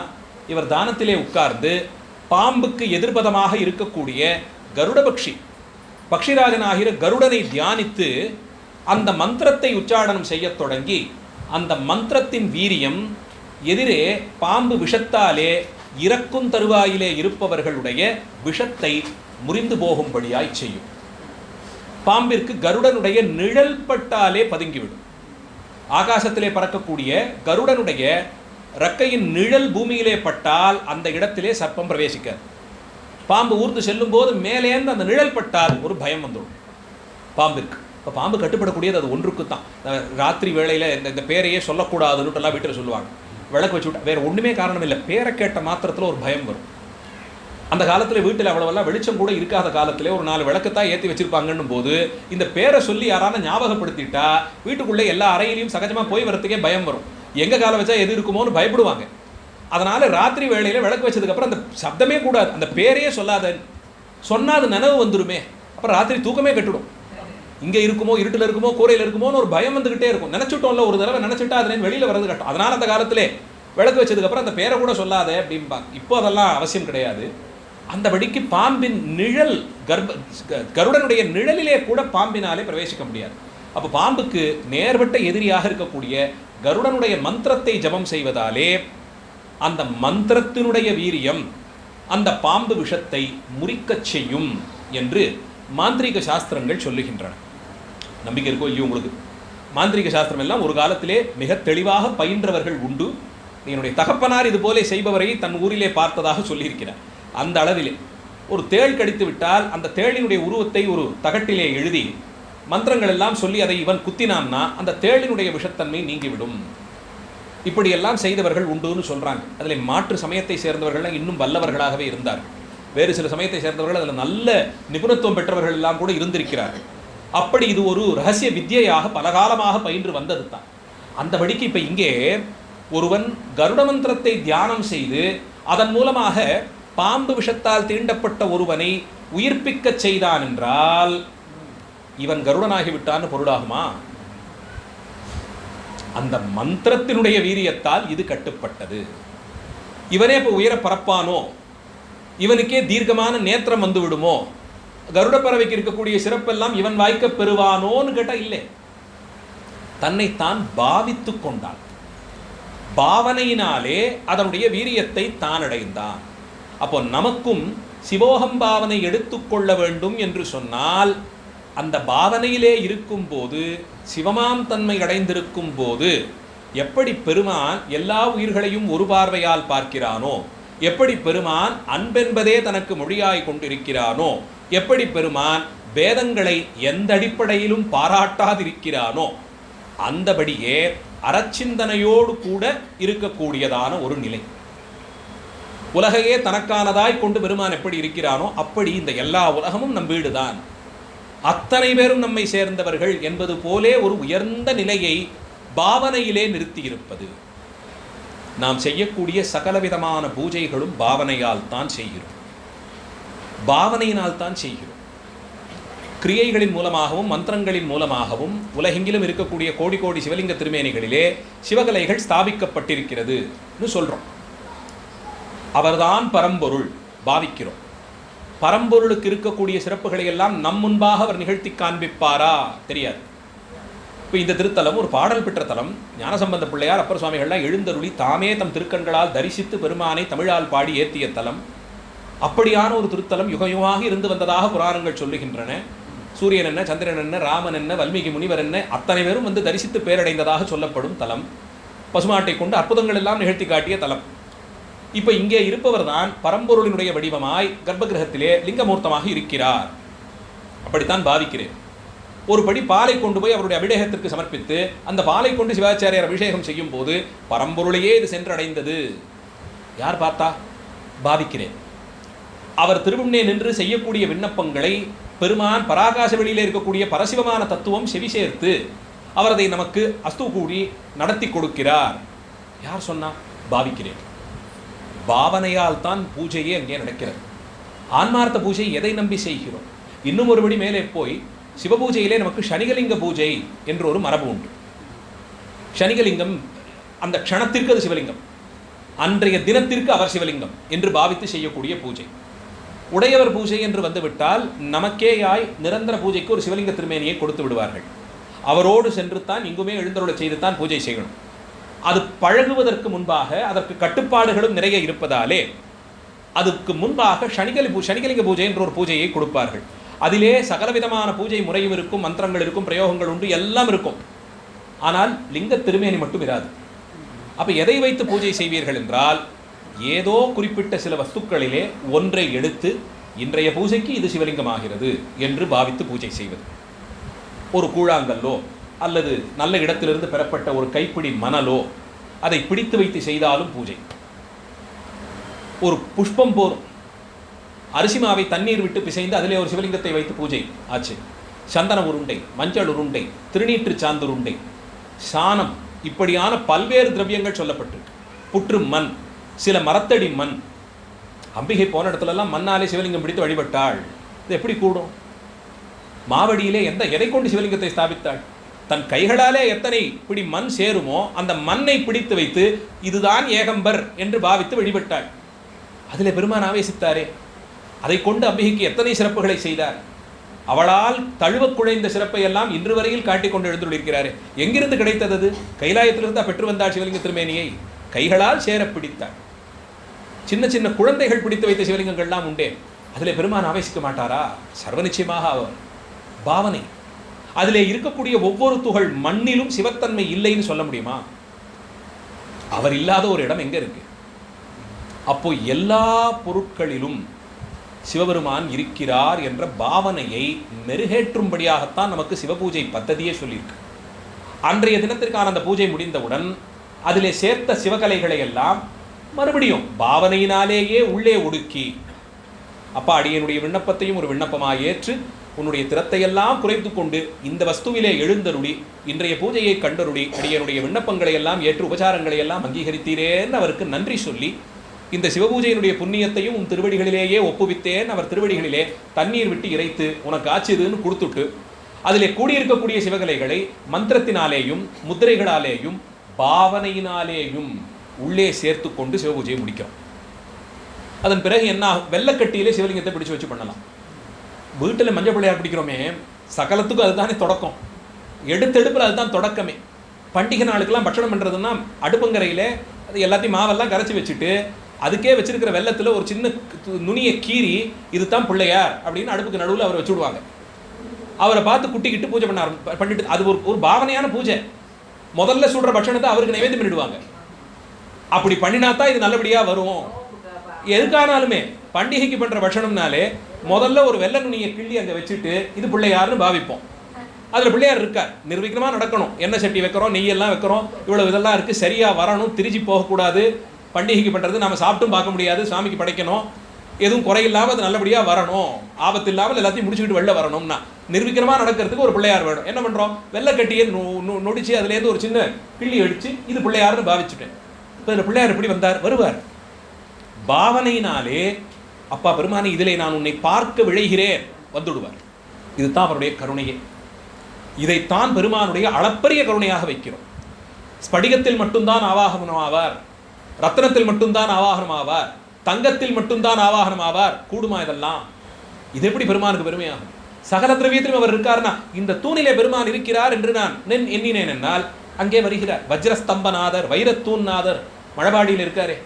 இவர் தானத்திலே உட்கார்ந்து பாம்புக்கு எதிர்பதமாக இருக்கக்கூடிய கருடபக்ஷி பக்ஷிராஜனாகிற கருடனை தியானித்து அந்த மந்திரத்தை உச்சாடனம் செய்ய தொடங்கி அந்த மந்திரத்தின் வீரியம் எதிரே பாம்பு விஷத்தாலே இறக்கும் தருவாயிலே இருப்பவர்களுடைய விஷத்தை முறிந்து போகும்படியாய் செய்யும். பாம்பிற்கு கருடனுடைய நிழல் பட்டாலே பதுங்கிவிடும். ஆகாசத்திலே பறக்கக்கூடிய கருடனுடைய ரக்கையின் நிழல் பூமியிலே பட்டால் அந்த இடத்திலே சர்ப்பம் பிரவேசிக்காது. பாம்பு ஊர்ந்து செல்லும் போது மேலேந்து அந்த நிழல் பட்டால் ஒரு பயம் வந்துடும் பாம்பிற்கு. இப்போ பாம்பு கட்டுப்படக்கூடியது அது ஒன்றுக்கு தான். ராத்திரி வேளையில் இந்த பேரையே சொல்லக்கூடாதுன்னுட்டெல்லாம் வீட்டில் சொல்லுவாங்க. விளக்கு வச்சு விட்டா வேறு ஒன்றுமே காரணம் இல்லை, பேரை கேட்ட மாத்திரத்தில் ஒரு பயம் வரும். அந்த காலத்தில் வீட்டில் அவ்வளவெல்லாம் வெளிச்சம் கூட இருக்காத காலத்தில் ஒரு 4 விளக்குத்தான் ஏற்றி வச்சிருப்பாங்கன்னும் போது இந்த பேரை சொல்லி யாரான ஞாபகப்படுத்திட்டா வீட்டுக்குள்ளே எல்லா அறையிலையும் சகஜமாக போய் வரத்துக்கே பயம் வரும். எங்கே காலை வச்சா எது இருக்குமோன்னு பயப்படுவாங்க. அதனால் ராத்திரி வேளையில் விளக்கு வச்சதுக்கப்புறம் அந்த சப்தமே கூடாது, அந்த பேரையே சொல்லாத, சொன்னால் அது நனவு வந்துடுமே, அப்புறம் ராத்திரி தூக்கமே கட்டுடும். இங்கே இருக்குமோ, இருட்டில் இருக்குமோ, கூரையில் இருக்குமோன்னு ஒரு பயம் வந்துக்கிட்டே இருக்கும். நினச்சிட்டோம்ல, ஒரு தடவை நினச்சிட்டா அதுலேருந்து வெளியில் வர்றது கட்டும். அதனால் அந்த காலத்திலே விளக்கு வச்சதுக்கப்புறம் அந்த பேரை கூட சொல்லாத அப்படிம்பாங்க. இப்போ அதெல்லாம் அவசியம் கிடையாது. அந்தபடிக்கு பாம்பின் நிழல் கருடனுடைய நிழலிலே கூட பாம்பினாலே பிரவேசிக்க முடியாது. அப்போ பாம்புக்கு நேர்பட்ட எதிரியாக இருக்கக்கூடிய கருடனுடைய மந்திரத்தை ஜபம் செய்வதாலே அந்த மந்திரத்தினுடைய வீரியம் அந்த பாம்பு விஷத்தை முறிக்கச் செய்யும் என்று மாந்திரீக சாஸ்திரங்கள் சொல்லுகின்றன. நம்பிக்கை இருக்கோ இல்லையோ உங்களுக்கு? மாந்திரீக சாஸ்திரம் எல்லாம் ஒரு காலத்திலே மிக தெளிவாக பயின்றவர்கள் உண்டு. என்னுடைய தகப்பனார் இது போல செய்பவரை தன் ஊரிலே பார்த்ததாக சொல்லியிருக்கிறார். அந்த அளவிலே ஒரு தேள் கடித்து விட்டால் அந்த தேளினுடைய உருவத்தை ஒரு தகட்டிலே எழுதி மந்திரங்கள் எல்லாம் சொல்லி அதை இவன் குத்தினான்னா அந்த தேளினுடைய விஷத்தன்மை நீங்கிவிடும். இப்படியெல்லாம் செய்தவர்கள் உண்டுன்னு சொல்கிறாங்க. அதில் மாற்று சமயத்தை சேர்ந்தவர்கள்லாம் இன்னும் வல்லவர்களாகவே இருந்தார்கள். வேறு சில சமயத்தை சேர்ந்தவர்கள் அதில் நல்ல நிபுணத்துவம் பெற்றவர்கள் எல்லாம் கூட இருந்திருக்கிறார்கள். அப்படி இது ஒரு ரகசிய வித்தியாக பலகாலமாக பயின்று வந்தது தான். அந்தபடிக்கு இப்போ இங்கே ஒருவன் கருட மந்திரத்தை தியானம் செய்து அதன் மூலமாக பாம்பு விஷத்தால் தீண்டப்பட்ட ஒருவனை உயிர்ப்பிக்க செய்தான் என்றால் இவன் கருடனாகிவிட்டான்னு பொருளாகுமா? அந்த மந்திரத்தினுடைய வீரியத்தால் இது கட்டுப்பட்டது. இவனே இப்போ உயர பரப்பானோ, இவனுக்கே தீர்க்கமான நேத்திரம் வந்து விடுமோ, கருட பறவைக்கு இருக்கக்கூடிய சிறப்பெல்லாம் இவன் வாய்க்க பெறுவானோன்னு கேட்டால் இல்லை. தன்னைத்தான் பாவித்து கொண்டான். பாவனையினாலே அதனுடைய வீரியத்தை தான் அடைந்தான். அப்போ நமக்கும் சிவோகம் பாவனை எடுத்துக்கொள்ள வேண்டும் என்று சொன்னால் அந்த பாவனையிலே இருக்கும் போது, சிவமாம் தன்மை அடைந்திருக்கும் போது எப்படி பெருமான் எல்லா உயிர்களையும் ஒரு பார்வையால் பார்க்கிறானோ, எப்படி பெருமான் அன்பென்பதே தனக்கு மொழியாய் கொண்டிருக்கிறானோ, எப்படி பெருமான் வேதங்களை எந்த அடிப்படையிலும் பாராட்டாதிருக்கிறானோ, அந்தபடியே அறச்சிந்தனையோடு கூட இருக்கக்கூடியதான ஒரு நிலை. உலகையே தனக்கானதாய் கொண்டு பெருமான் எப்படி இருக்கிறானோ அப்படி இந்த எல்லா உலகமும் நம் வீடுதான், அத்தனை பேரும் நம்மை சேர்ந்தவர்கள் என்பது போலே ஒரு உயர்ந்த நிலையை பாவனையிலே நிறுத்தியிருப்பது. நாம் செய்யக்கூடிய சகலவிதமான பூஜைகளும் பாவனையால் தான் செய்கிறோம். பாவனையினால் தான் செய்கிறோம். கிரியைகளின் மூலமாகவும் மந்திரங்களின் மூலமாகவும் உலகெங்கிலும் இருக்கக்கூடிய கோடி கோடி சிவலிங்க திருமேனிகளிலே சிவகலைகள் ஸ்தாபிக்கப்பட்டிருக்கிறது சொல்கிறோம். அவர்தான் பரம்பொருள் பாவிக்கிறோம். பரம்பொருளுக்கு இருக்கக்கூடிய சிறப்புகளை எல்லாம் நம் முன்பாக அவர் நிகழ்த்தி காண்பிப்பாரா? தெரியாது. இப்போ இந்த திருத்தலம் ஒரு பாடல் பெற்ற தலம். ஞானசம்பந்த பிள்ளையார் அப்பர் சுவாமிகள்லாம் எழுந்தருளி தாமே தம் திருக்கண்களால் தரிசித்து பெருமானை தமிழால் பாடி ஏற்றிய தலம். அப்படியான ஒரு திருத்தலம் யுகயுகமாக இருந்து வந்ததாக புராணங்கள் சொல்லுகின்றன. சூரியன் என்ன, சந்திரன் என்ன, ராமன் என்ன, வல்மீகி முனிவர் என்ன, அத்தனை பேரும் வந்து தரிசித்து பேரடைந்ததாக சொல்லப்படும் தலம். பசுமாட்டை கொண்டு அற்புதங்கள் எல்லாம் நிகழ்த்தி காட்டிய தலம். இப்போ இங்கே இருப்பவர் தான் பரம்பொருளினுடைய வடிவமாய் கர்ப்பகிரகத்திலே லிங்கமூர்த்தமாக இருக்கிறார். அப்படித்தான் பாவிக்கிறேன். ஒரு படி பாலை கொண்டு போய் அவருடைய அபிஷேகத்திற்கு சமர்ப்பித்து அந்த பாலை கொண்டு சிவாச்சாரியார் அபிஷேகம் செய்யும் போது பரம்பொருளையே இது சென்றடைந்தது. யார் பார்த்தா? பாவிக்கிறேன். அவர் திருவுண்ணே நின்று செய்யக்கூடிய விண்ணப்பங்களை பெருமான் பராகாச வெளியிலே இருக்கக்கூடிய பரசிவமான தத்துவம் செவி சேர்த்து அவர் அதை நமக்கு அஸ்து கூடி நடத்தி கொடுக்கிறார். யார் சொன்னா? பாவிக்கிறேன். பாவனையால் தான் பூஜையே அங்கே நடக்கிறது. ஆன்மார்த்த பூஜை எதை நம்பி செய்கிறோம்? இன்னும் ஒருபடி மேலே போய் சிவபூஜையிலே நமக்கு சனிகலிங்க பூஜை என்ற ஒரு மரபு உண்டு. சனிகலிங்கம் அந்த க்ஷணத்திற்கு அது சிவலிங்கம், அன்றைய தினத்திற்கு அவர் சிவலிங்கம் என்று பாவித்து செய்யக்கூடிய பூஜை. உடையவர் பூஜை என்று வந்துவிட்டால் நமக்கேயாய் நிரந்தர பூஜைக்கு ஒரு சிவலிங்க திருமேனியை கொடுத்து விடுவார்கள். அவரோடு சென்று தான் இங்குமே எழுந்தருளை செய்து தான் பூஜை செய்யணும். அது பழகுவதற்கு முன்பாக அதற்கு கட்டுப்பாடுகளும் நிறைய இருப்பதாலே அதுக்கு முன்பாக சனிகலிங்க பூஜை என்ற ஒரு பூஜையை கொடுப்பார்கள். அதிலே சகலவிதமான பூஜை முறையும் இருக்கும், மந்திரங்கள் இருக்கும், பிரயோகங்கள் உண்டு, எல்லாம் இருக்கும். ஆனால் லிங்க திருமேனி மட்டும் இராது. அப்போ எதை வைத்து பூஜை செய்வீர்கள் என்றால் ஏதோ குறிப்பிட்ட சில வஸ்துக்களிலே ஒன்றை எடுத்து இன்றைய பூஜைக்கு இது சிவலிங்கமாகிறது என்று பாவித்து பூஜை செய்வது. ஒரு கூழாங்கல்லோ அல்லது நல்ல இடத்திலிருந்து பெறப்பட்ட ஒரு கைப்பிடி மணலோ அதை பிடித்து வைத்து செய்தாலும் பூஜை. ஒரு புஷ்பம் போதும். அரிசி மாவை தண்ணீர் விட்டு பிசைந்து அதிலே ஒரு சிவலிங்கத்தை வைத்து பூஜை ஆச்சு. சந்தன உருண்டை, மஞ்சள் உருண்டை, திருநீற்று சாந்துருண்டை, சாணம், இப்படியான பல்வேறு திரவியங்கள் சொல்லப்பட்டிருக்கு. புற்று மண், சில மரத்தடி மண். அம்பிகை போன இடத்துலலாம் மண்ணாலே சிவலிங்கம் பிடித்து வழிபட்டாள். இது எப்படி கூடும்? மாவடியிலே எதை கொண்டு சிவலிங்கத்தை ஸ்தாபித்தாள்? தன் கைகளாலே எத்தனை பிடி மண் சேருமோ அந்த மண்ணை பிடித்து வைத்து இதுதான் ஏகம்பர் என்று பாவித்து வழிபட்டாள். அதில் பெருமான் ஆவேசித்தாரே. அதை கொண்டு அம்பிகைக்கு எத்தனை சிறப்புகளை செய்தார். அவளால் தழுவ குழைந்த சிறப்பை எல்லாம் இன்று வரையில் காட்டிக் கொண்டு எழுந்துள்ளிருக்கிறாரே. எங்கிருந்து கிடைத்தது? அது கைலாயத்திலிருந்து பெற்று வந்தாள் சிவலிங்க திருமேனியை. கைகளால் சேர பிடித்தாள். சின்ன சின்ன குழந்தைகள் பிடித்து வைத்த சிவலிங்கங்கள்லாம் உண்டே. அதில் பெருமான் ஆவேசிக்க மாட்டாரா? சர்வ நிச்சயமாக அவர் பாவனை. அதிலே இருக்கக்கூடிய ஒவ்வொரு துகள் மண்ணிலும் சிவத்தன்மை இல்லைன்னு சொல்ல முடியுமா? அவர் இல்லாத ஒரு இடம் எங்க இருக்கு? அப்போ எல்லா பொருட்களிலும் சிவபெருமான் இருக்கிறார் என்ற பாவனையை மெருகேற்றும்படியாகத்தான் நமக்கு சிவபூஜை பத்ததியே சொல்லியிருக்கு. அன்றைய தினத்திற்கான அந்த பூஜை முடிந்தவுடன் அதிலே சேர்த்த சிவகலைகளை எல்லாம் மறுபடியும் பாவனையினாலேயே உள்ளே ஒடுக்கி, அப்பா அடியனுடைய விண்ணப்பத்தையும் ஒரு விண்ணப்பமாக ஏற்று உன்னுடைய திறத்தையெல்லாம் குறைத்து கொண்டு இந்த வஸ்துவிலே எழுந்தருளி இன்றைய பூஜையை கண்டருளி அடியனுடைய விண்ணப்பங்களை எல்லாம் ஏற்று உபசாரங்களை எல்லாம் அங்கீகரித்தீரேன்னு அவருக்கு நன்றி சொல்லி, இந்த சிவபூஜையினுடைய புண்ணியத்தையும் உன் திருவடிகளிலேயே ஒப்புவித்தேன், அவர் திருவடிகளிலே தண்ணீர் விட்டு இறைத்து உனக்கு ஆச்சுதுன்னு கொடுத்துட்டு, அதிலே கூடியிருக்கக்கூடிய சிவகலைகளை மந்திரத்தினாலேயும் முத்திரைகளாலேயும் பாவனையினாலேயும் உள்ளே சேர்த்து கொண்டு சிவபூஜையை முடிக்கிறோம். அதன் பிறகு என்ன? வெள்ளக்கட்டியிலே சிவலிங்கத்தை பிடிச்சு வச்சு பண்ணலாம். வீட்டில் மஞ்சள் பிள்ளையார் பிடிக்கிறோமே, சகலத்துக்கும் அதுதானே தொடக்கம். எடுத்தெடுப்பில் அதுதான் தொடக்கமே. பண்டிகை நாளுக்கெல்லாம் பட்சணம் பண்ணுறதுன்னா அடுப்பங்கரையில் அது எல்லாத்தையும் மாவெல்லாம் கரைச்சி வச்சுட்டு அதுக்கே வச்சிருக்கிற வெள்ளத்தில் ஒரு சின்ன நுனியை கீறி இதுதான் பிள்ளையார் அப்படின்னு அடுப்புக்கு நடுவில் அவரை வச்சு விடுவாங்க. அவரை பார்த்து குட்டிக்கிட்டு பூஜை பண்ணிட்டு அது ஒரு பாவனையான பூஜை. முதல்ல சுடுற பட்சணத்தை அவருக்கு நைவேத்தியம் பண்ணிடுவாங்க. அப்படி பண்ணினாத்தான் இது நல்லபடியாக வரும். எதுக்கானாலுமே பண்டிகைக்கு பண்ணுற பட்சணம்னாலே முதல்ல ஒரு வெள்ளை நுனியை கிள்ளி அங்கே வச்சுட்டு இது பிள்ளையார்னு பாவிப்போம். அதில் பிள்ளையார் இருக்கார், நிர்விக்ரமாக நடக்கணும். எண்ணெய் சட்டி வைக்கிறோம், நெய்யெல்லாம் வைக்கிறோம், இவ்வளோ இதெல்லாம் இருக்குது, சரியாக வரணும், திரிச்சு போகக்கூடாது. பண்டிகைக்கு பண்ணுறது நம்ம சாப்பிட்டும் பார்க்க முடியாது, சாமிக்கு படைக்கணும், எதுவும் குறையில்லாமல் அது நல்லபடியாக வரணும், ஆபத்து இல்லாமல் எல்லாத்தையும் முடிச்சுக்கிட்டு வெளில வரணும்னா நிர்விக்ரமாக நடக்கிறதுக்கு ஒரு பிள்ளையார் வேணும். என்ன பண்ணுறோம்? வெள்ளைக்கட்டியை நொடிச்சு அதுலேருந்து ஒரு சின்ன கிள்ளி அடித்து இது பிள்ளையார்னு பாவிச்சுட்டேன். இப்போ இந்த பிள்ளையார் எப்படி வந்தார்? வருவார் பாவனையினாலே. அப்பா பெருமானி இதிலே நான் உன்னை பார்க்க விழைகிறேன் வந்துடுவார். இதுதான் அவருடைய கருணையே. இதைத்தான் பெருமானுடைய அளப்பரிய கருணையாக வைக்கிறோம். ஸ்படிகத்தில் மட்டும்தான் ஆவாகனம் ஆவார், ரத்னத்தில் மட்டும்தான் ஆவாகனம் ஆவார், தங்கத்தில் மட்டும்தான் ஆவாகனம் ஆவார். கூடுமா இதெல்லாம்? இது எப்படி பெருமானுக்கு பெருமையாகும்? சகல திரவியத்திலும் அவர் இருக்காருன்னா இந்த தூணிலே பெருமான் இருக்கிறார் என்று நான் எண்ணினேன் என்னால் அங்கே வருகிறார். வஜ்ரஸ்தம்பநாதர், வைரத்தூன்நாதர் மழபாடியில் இருக்காரே,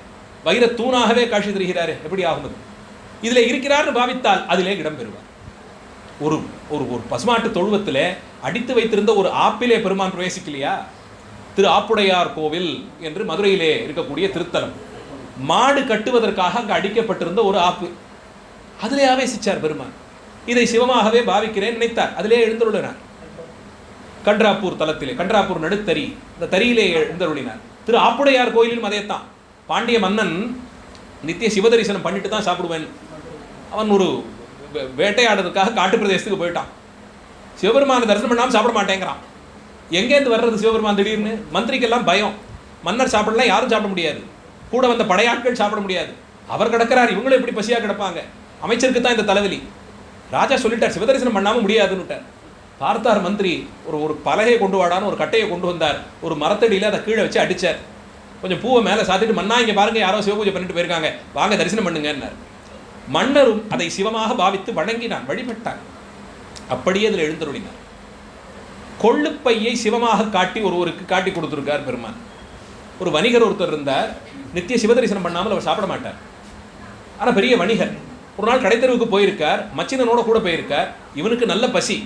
வைரத்தூணாகவே காட்சி தருகிறாரே. எப்படி ஆகுது? இதில் இருக்கிறார்னு பாவித்தால் அதிலே இடம் பெறுவார். ஒரு ஒரு ஒரு பசுமாட்டு தொழுவத்தில் அடித்து வைத்திருந்த ஒரு ஆப்பிலே பெருமான் பிரவேசிக்கலையா? திரு ஆப்புடையார் கோவில் என்று மதுரையிலே இருக்கக்கூடிய திருத்தலம். மாடு கட்டுவதற்காக அங்கே அடிக்கப்பட்டிருந்த ஒரு ஆப்பு, அதிலே ஆவேசிச்சார் பெருமான். இதை சிவமாகவே பாவிக்கிறேன் நினைத்தார். அதிலே எழுந்தருளினார். கன்றாப்பூர் தலத்திலே, கன்றாப்பூர் நடுத்தறி, இந்த தறியிலே எழுந்தருளினார். திரு ஆப்புடையார் கோயிலிலும் அதேத்தான். பாண்டிய மன்னன் நித்திய சிவதரிசனம் பண்ணிட்டு தான் சாப்பிடுவேன். அவன் ஒரு வேட்டையாடுறதுக்காக காட்டு பிரதேசத்துக்கு போயிட்டான். சிவபெருமான தரிசனம் பண்ணாமல் சாப்பிட மாட்டேங்கிறான். எங்கேருந்து வர்றது சிவபெருமான் திடீர்னு? மந்திரிக்கெல்லாம் பயம். மன்னர் சாப்பிடலாம், யாரும் சாப்பிட முடியாது, கூட வந்த படையாட்கள் சாப்பிட முடியாது. அவர் கிடக்கிறார், இவங்களும் எப்படி பசியாக கிடப்பாங்க? அமைச்சருக்கு தான் இந்த தலைவலி. ராஜா சொல்லிட்டார் சிவதரிசனம் பண்ணாமல் முடியாதுன்னுட்டார். பார்த்தார் மந்திரி, ஒரு பலகையை கொண்டு வாடான்னு ஒரு கட்டையை கொண்டு வந்தார். ஒரு மரத்தடியில் அதை கீழே வச்சு அடித்தார். கொஞ்சம் பூவை மேலே சாத்திட்டு, மன்னா இங்கே பாருங்க, யாரோ சிவபூஜை பண்ணிட்டு போயிருக்காங்க, வாங்க தரிசனம் பண்ணுங்கன்னார். மன்னரும் அதை சிவமாக பாவித்து வணங்கினான், வழிபட்டான். அப்படியே அதில் எழுந்தருளினார். கொள்ளுப்பையை சிவமாக காட்டி ஒருவருக்கு காட்டி கொடுத்துருக்கார் பெருமான். ஒரு வணிகர் ஒருத்தர் இருந்தார், நித்திய சிவதரிசனம் பண்ணாமல் அவர் சாப்பிட மாட்டார். ஆனால் பெரிய வணிகர். ஒரு நாள் கடைத்தெருவுக்கு போயிருக்கார், மச்சினனோட கூட போயிருக்கார். இவனுக்கு நல்ல பசி,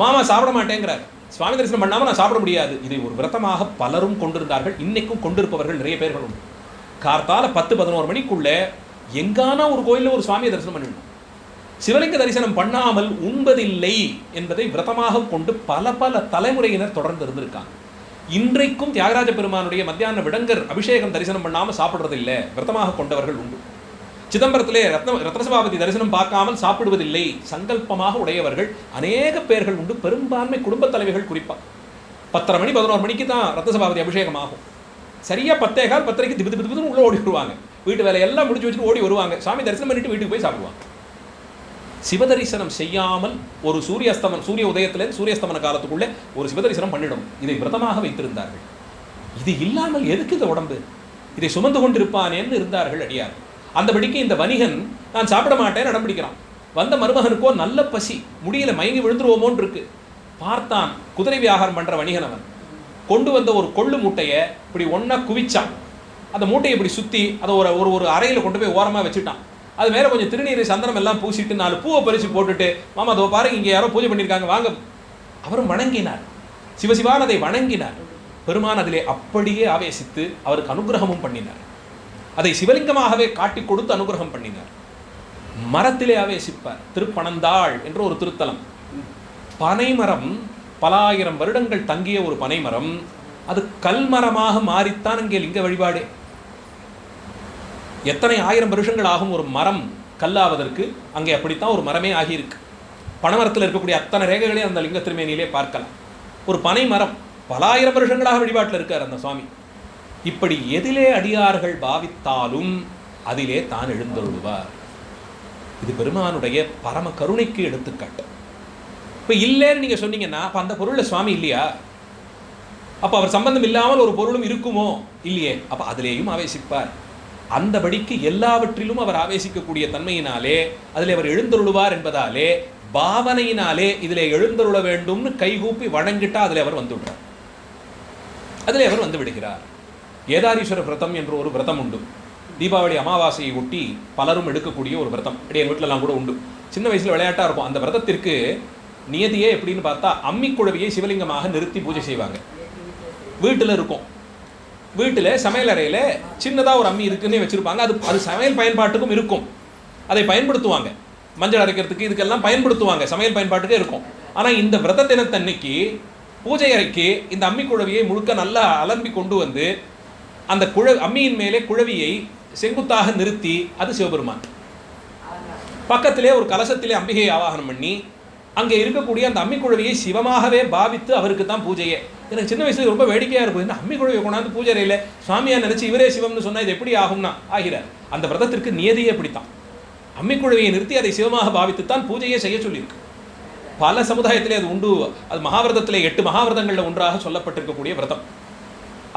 மாமா சாப்பிட மாட்டேங்கிறார். சுவாமி தரிசனம் பண்ணாமல் நான் சாப்பிட முடியாது. இதை ஒரு விரதமாக பலரும் கொண்டிருந்தார்கள். இன்னைக்கும் கொண்டிருப்பவர்கள் நிறைய பேர்கள் உண்டு. கார்த்தால 10-11 மணிக்குள்ளே எங்கானா ஒரு கோயிலில் ஒரு சுவாமியை தரிசனம் பண்ணிடணும். சிவலிங்க தரிசனம் பண்ணாமல் உண்பதில்லை என்பதை விரதமாக கொண்டு பல தலைமுறையினர் தொடர்ந்து இருந்திருக்காங்க. இன்றைக்கும் தியாகராஜ பெருமானுடைய மத்தியான விடங்கர் அபிஷேகம் தரிசனம் பண்ணாமல் சாப்பிட்றதில்லை, விரதமாக கொண்டவர்கள் உண்டு. சிதம்பரத்திலே ரத்னசபாபதி தரிசனம் பார்க்காமல் சாப்பிடுவதில்லை சங்கல்பமாக உடையவர்கள் அநேக பேர்கள் உண்டு. பெரும்பான்மை குடும்பத் தலைவிகள் குறிப்பாக 10:30 மணி 11 மணிக்கு தான் ரத்னசபாபதி அபிஷேகம் ஆகும். சரியா 10:15 10:30க்கு திபுன்னு உள்ள ஓடி வருவாங்க. வீட்டு வேலையெல்லாம் முடிச்சு வச்சுட்டு ஓடி வருவாங்க. சாமி தரிசனம் பண்ணிட்டு வீட்டுக்கு போய் சாப்பிடுவாங்க. சிவதரிசனம் செய்யாமல் ஒரு சூரிய உதயத்திலேருந்து சூரியஸ்தமன காலத்துக்குள்ளே ஒரு சிவதரிசனம் பண்ணிடும். இதை விரதமாக வைத்திருந்தார்கள். இது இல்லாமல் எதுக்கு இந்த உடம்பு, இதை சுமந்து கொண்டிருப்பானேன்னு இருந்தார்கள் அடியார். அந்தபடிக்கு இந்த வணிகன் நான் சாப்பிட மாட்டேன்னு இடம் பிடிக்கிறான். வந்த மருமகனுக்கோ நல்ல பசி, முடியல, மயங்கி விழுந்துருவோமோன்னு இருக்கு. பார்த்தான், குதிரை வியாபாரம் பண்ற வணிகன் அவன். கொண்டு வந்த ஒரு கொள்ளு மூட்டையை இப்படி ஒன்னா குவிச்சான். அந்த மூட்டையை இப்படி சுற்றி அதை ஒரு ஒரு அறையில் கொண்டு போய் ஓரமாக வச்சுட்டான். அது மேலே கொஞ்சம் திருநீர் சந்தனம் எல்லாம் பூசிட்டு 4 பூவை பறித்து போட்டுட்டு, மாமா அதோ பாருங்க இங்கே யாரோ பூஜை பண்ணியிருக்காங்க வாங்க. அவரும் வணங்கினார், சிவசிவான் அதை வணங்கினார். பெருமான் அதிலே அப்படியே ஆவேசித்து அவருக்கு அனுகிரகமும் பண்ணினார். அதை சிவலிங்கமாகவே காட்டி கொடுத்து அனுகிரகம் பண்ணினார். மரத்திலே ஆவேசிப்பார். திருப்பனந்தாள் என்ற ஒரு திருத்தலம். பனைமரம், பல ஆயிரம் வருடங்கள் தங்கிய ஒரு பனைமரம், அது கல்மரமாக மாறித்தான் அங்கே லிங்க வழிபாடு. எத்தனை ஆயிரம் வருஷங்கள் ஆகும் ஒரு மரம் கல்லாவதற்கு? அங்கே அப்படித்தான் ஒரு மரமே ஆகியிருக்கு. பனைமரத்தில் இருக்கக்கூடிய அத்தனை ரேகைகளையும் அந்த லிங்க திருமேனியிலே பார்க்கலாம். ஒரு பனை மரம் பல ஆயிரம் வருஷங்களாக வழிபாட்டில் இருக்கார் அந்த சுவாமி. இப்படி எதிலே அடியார்கள் பாவித்தாலும் அதிலே தான் எழுந்தருள்வார். இது பெருமானுடைய பரம கருணைக்கு எடுத்துக்காட்டு. இப்போ இல்லைன்னு நீங்கள் சொன்னீங்கன்னா அப்போ அந்த பொருளில் சுவாமி இல்லையா? அப்போ அவர் சம்பந்தம் இல்லாமல் ஒரு பொருளும் இருக்குமோ? இல்லையே. அப்போ அதிலேயும் ஆவேசிப்பார். அந்தபடிக்கு எல்லாவற்றிலும் அவர் ஆவேசிக்கக்கூடிய தன்மையினாலே அதில் அவர் எழுந்தருளுவார் என்பதாலே பாவனையினாலே இதிலே எழுந்தருள வேண்டும்னு கைகூப்பி வணங்கிட்டா அதில் அவர் வந்துவிடுறார். அதில் அவர் வந்து விடுகிறார். ஏதாரீஸ்வர விரதம் என்ற ஒரு விரதம் உண்டு. தீபாவளி அமாவாசையை ஒட்டி பலரும் எடுக்கக்கூடிய ஒரு விரதம். அப்படி என் வீட்டிலலாம் கூட உண்டு. சின்ன வயசில் விளையாட்டாக இருக்கும். அந்த விரதத்திற்கு நியதியே எப்படின்னு பார்த்தா, அம்மிக்குழவியை சிவலிங்கமாக நிறுத்தி பூஜை செய்வாங்க. வீட்டில் இருக்கும். வீட்டில் சமையல் அறையில் சின்னதாக ஒரு அம்மி இருக்குன்னே வச்சுருப்பாங்க. அது சமையல் பயன்பாட்டுக்கும் இருக்கும். அதை பயன்படுத்துவாங்க. மஞ்சள் அரைக்கிறதுக்கு இதுக்கெல்லாம் பயன்படுத்துவாங்க. சமையல் பயன்பாட்டுக்கே இருக்கும். ஆனால் இந்த விரத தினத்தன்னைக்கு பூஜை அறைக்கு இந்த அம்மிக்குழவியை முழுக்க நல்லா அலம்பி கொண்டு வந்து அந்த அம்மியின் மேலே குழவியை செங்குத்தாக நிறுத்தி, அது சிவபெருமான். பக்கத்திலே ஒரு கலசத்திலே அம்பிகையை ஆவாகனம் பண்ணி அங்கே இருக்கக்கூடிய அந்த அம்மிக்குழவியை சிவமாகவே பாவித்து அவருக்கு தான் பூஜையே. எனக்கு சின்ன வயசுல ரொம்ப வேடிக்கையாக இருக்கும். என்ன அம்மிக்குழவியை கொண்டாந்து பூஜை அறையில் சுவாமியாக நினச்சி இவரே சிவம்னு சொன்னால் இது எப்படி ஆகும்னா ஆகிறார். அந்த விரதத்திற்கு நியதியே எப்படித்தான். அம்மிக்குழவியை நிறுத்தி அதை சிவமாக பாவித்துத்தான் பூஜையே செய்ய சொல்லியிருக்கு. பல சமுதாயத்திலே அது உண்டு. அது மகாவிரதத்திலே 8 மகாவிரதங்களில் ஒன்றாக சொல்லப்பட்டிருக்கக்கூடிய விரதம்.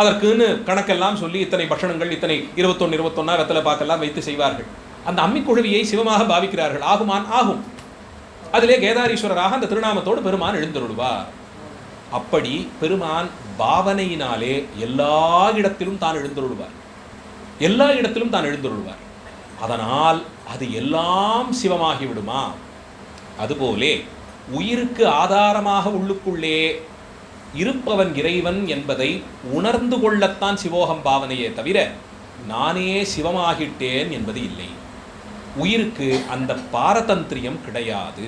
அதற்குன்னு கணக்கெல்லாம் சொல்லி இத்தனை பட்சணங்கள், இத்தனை 21 வெத்தலை பாக்கெல்லாம் வைத்து செய்வார்கள். அந்த அம்மிக்குழவியை சிவமாக பாவிக்கிறார்கள். ஆகுமான்? ஆகும். அதிலே கேதாரீஸ்வரராக அந்த திருநாமத்தோடு பெருமான் எழுந்தருள்வார். அப்படி பெருமான் பாவனையினாலே எல்லா இடத்திலும் தான் எழுந்தருள்வார். எல்லா இடத்திலும் தான் எழுந்தருள்வார். அதனால் அது எல்லாம் சிவமாகி விடுமா? அதுபோலே உயிருக்கு ஆதாரமாக உள்ளுக்குள்ளே இருப்பவன் இறைவன் என்பதை உணர்ந்து கொள்ளத்தான் சிவோகம் பாவனையே தவிர நானே சிவமாகிட்டேன் என்பது இல்லை. உயிருக்கு அந்த பாரதந்திரியம் கிடையாது.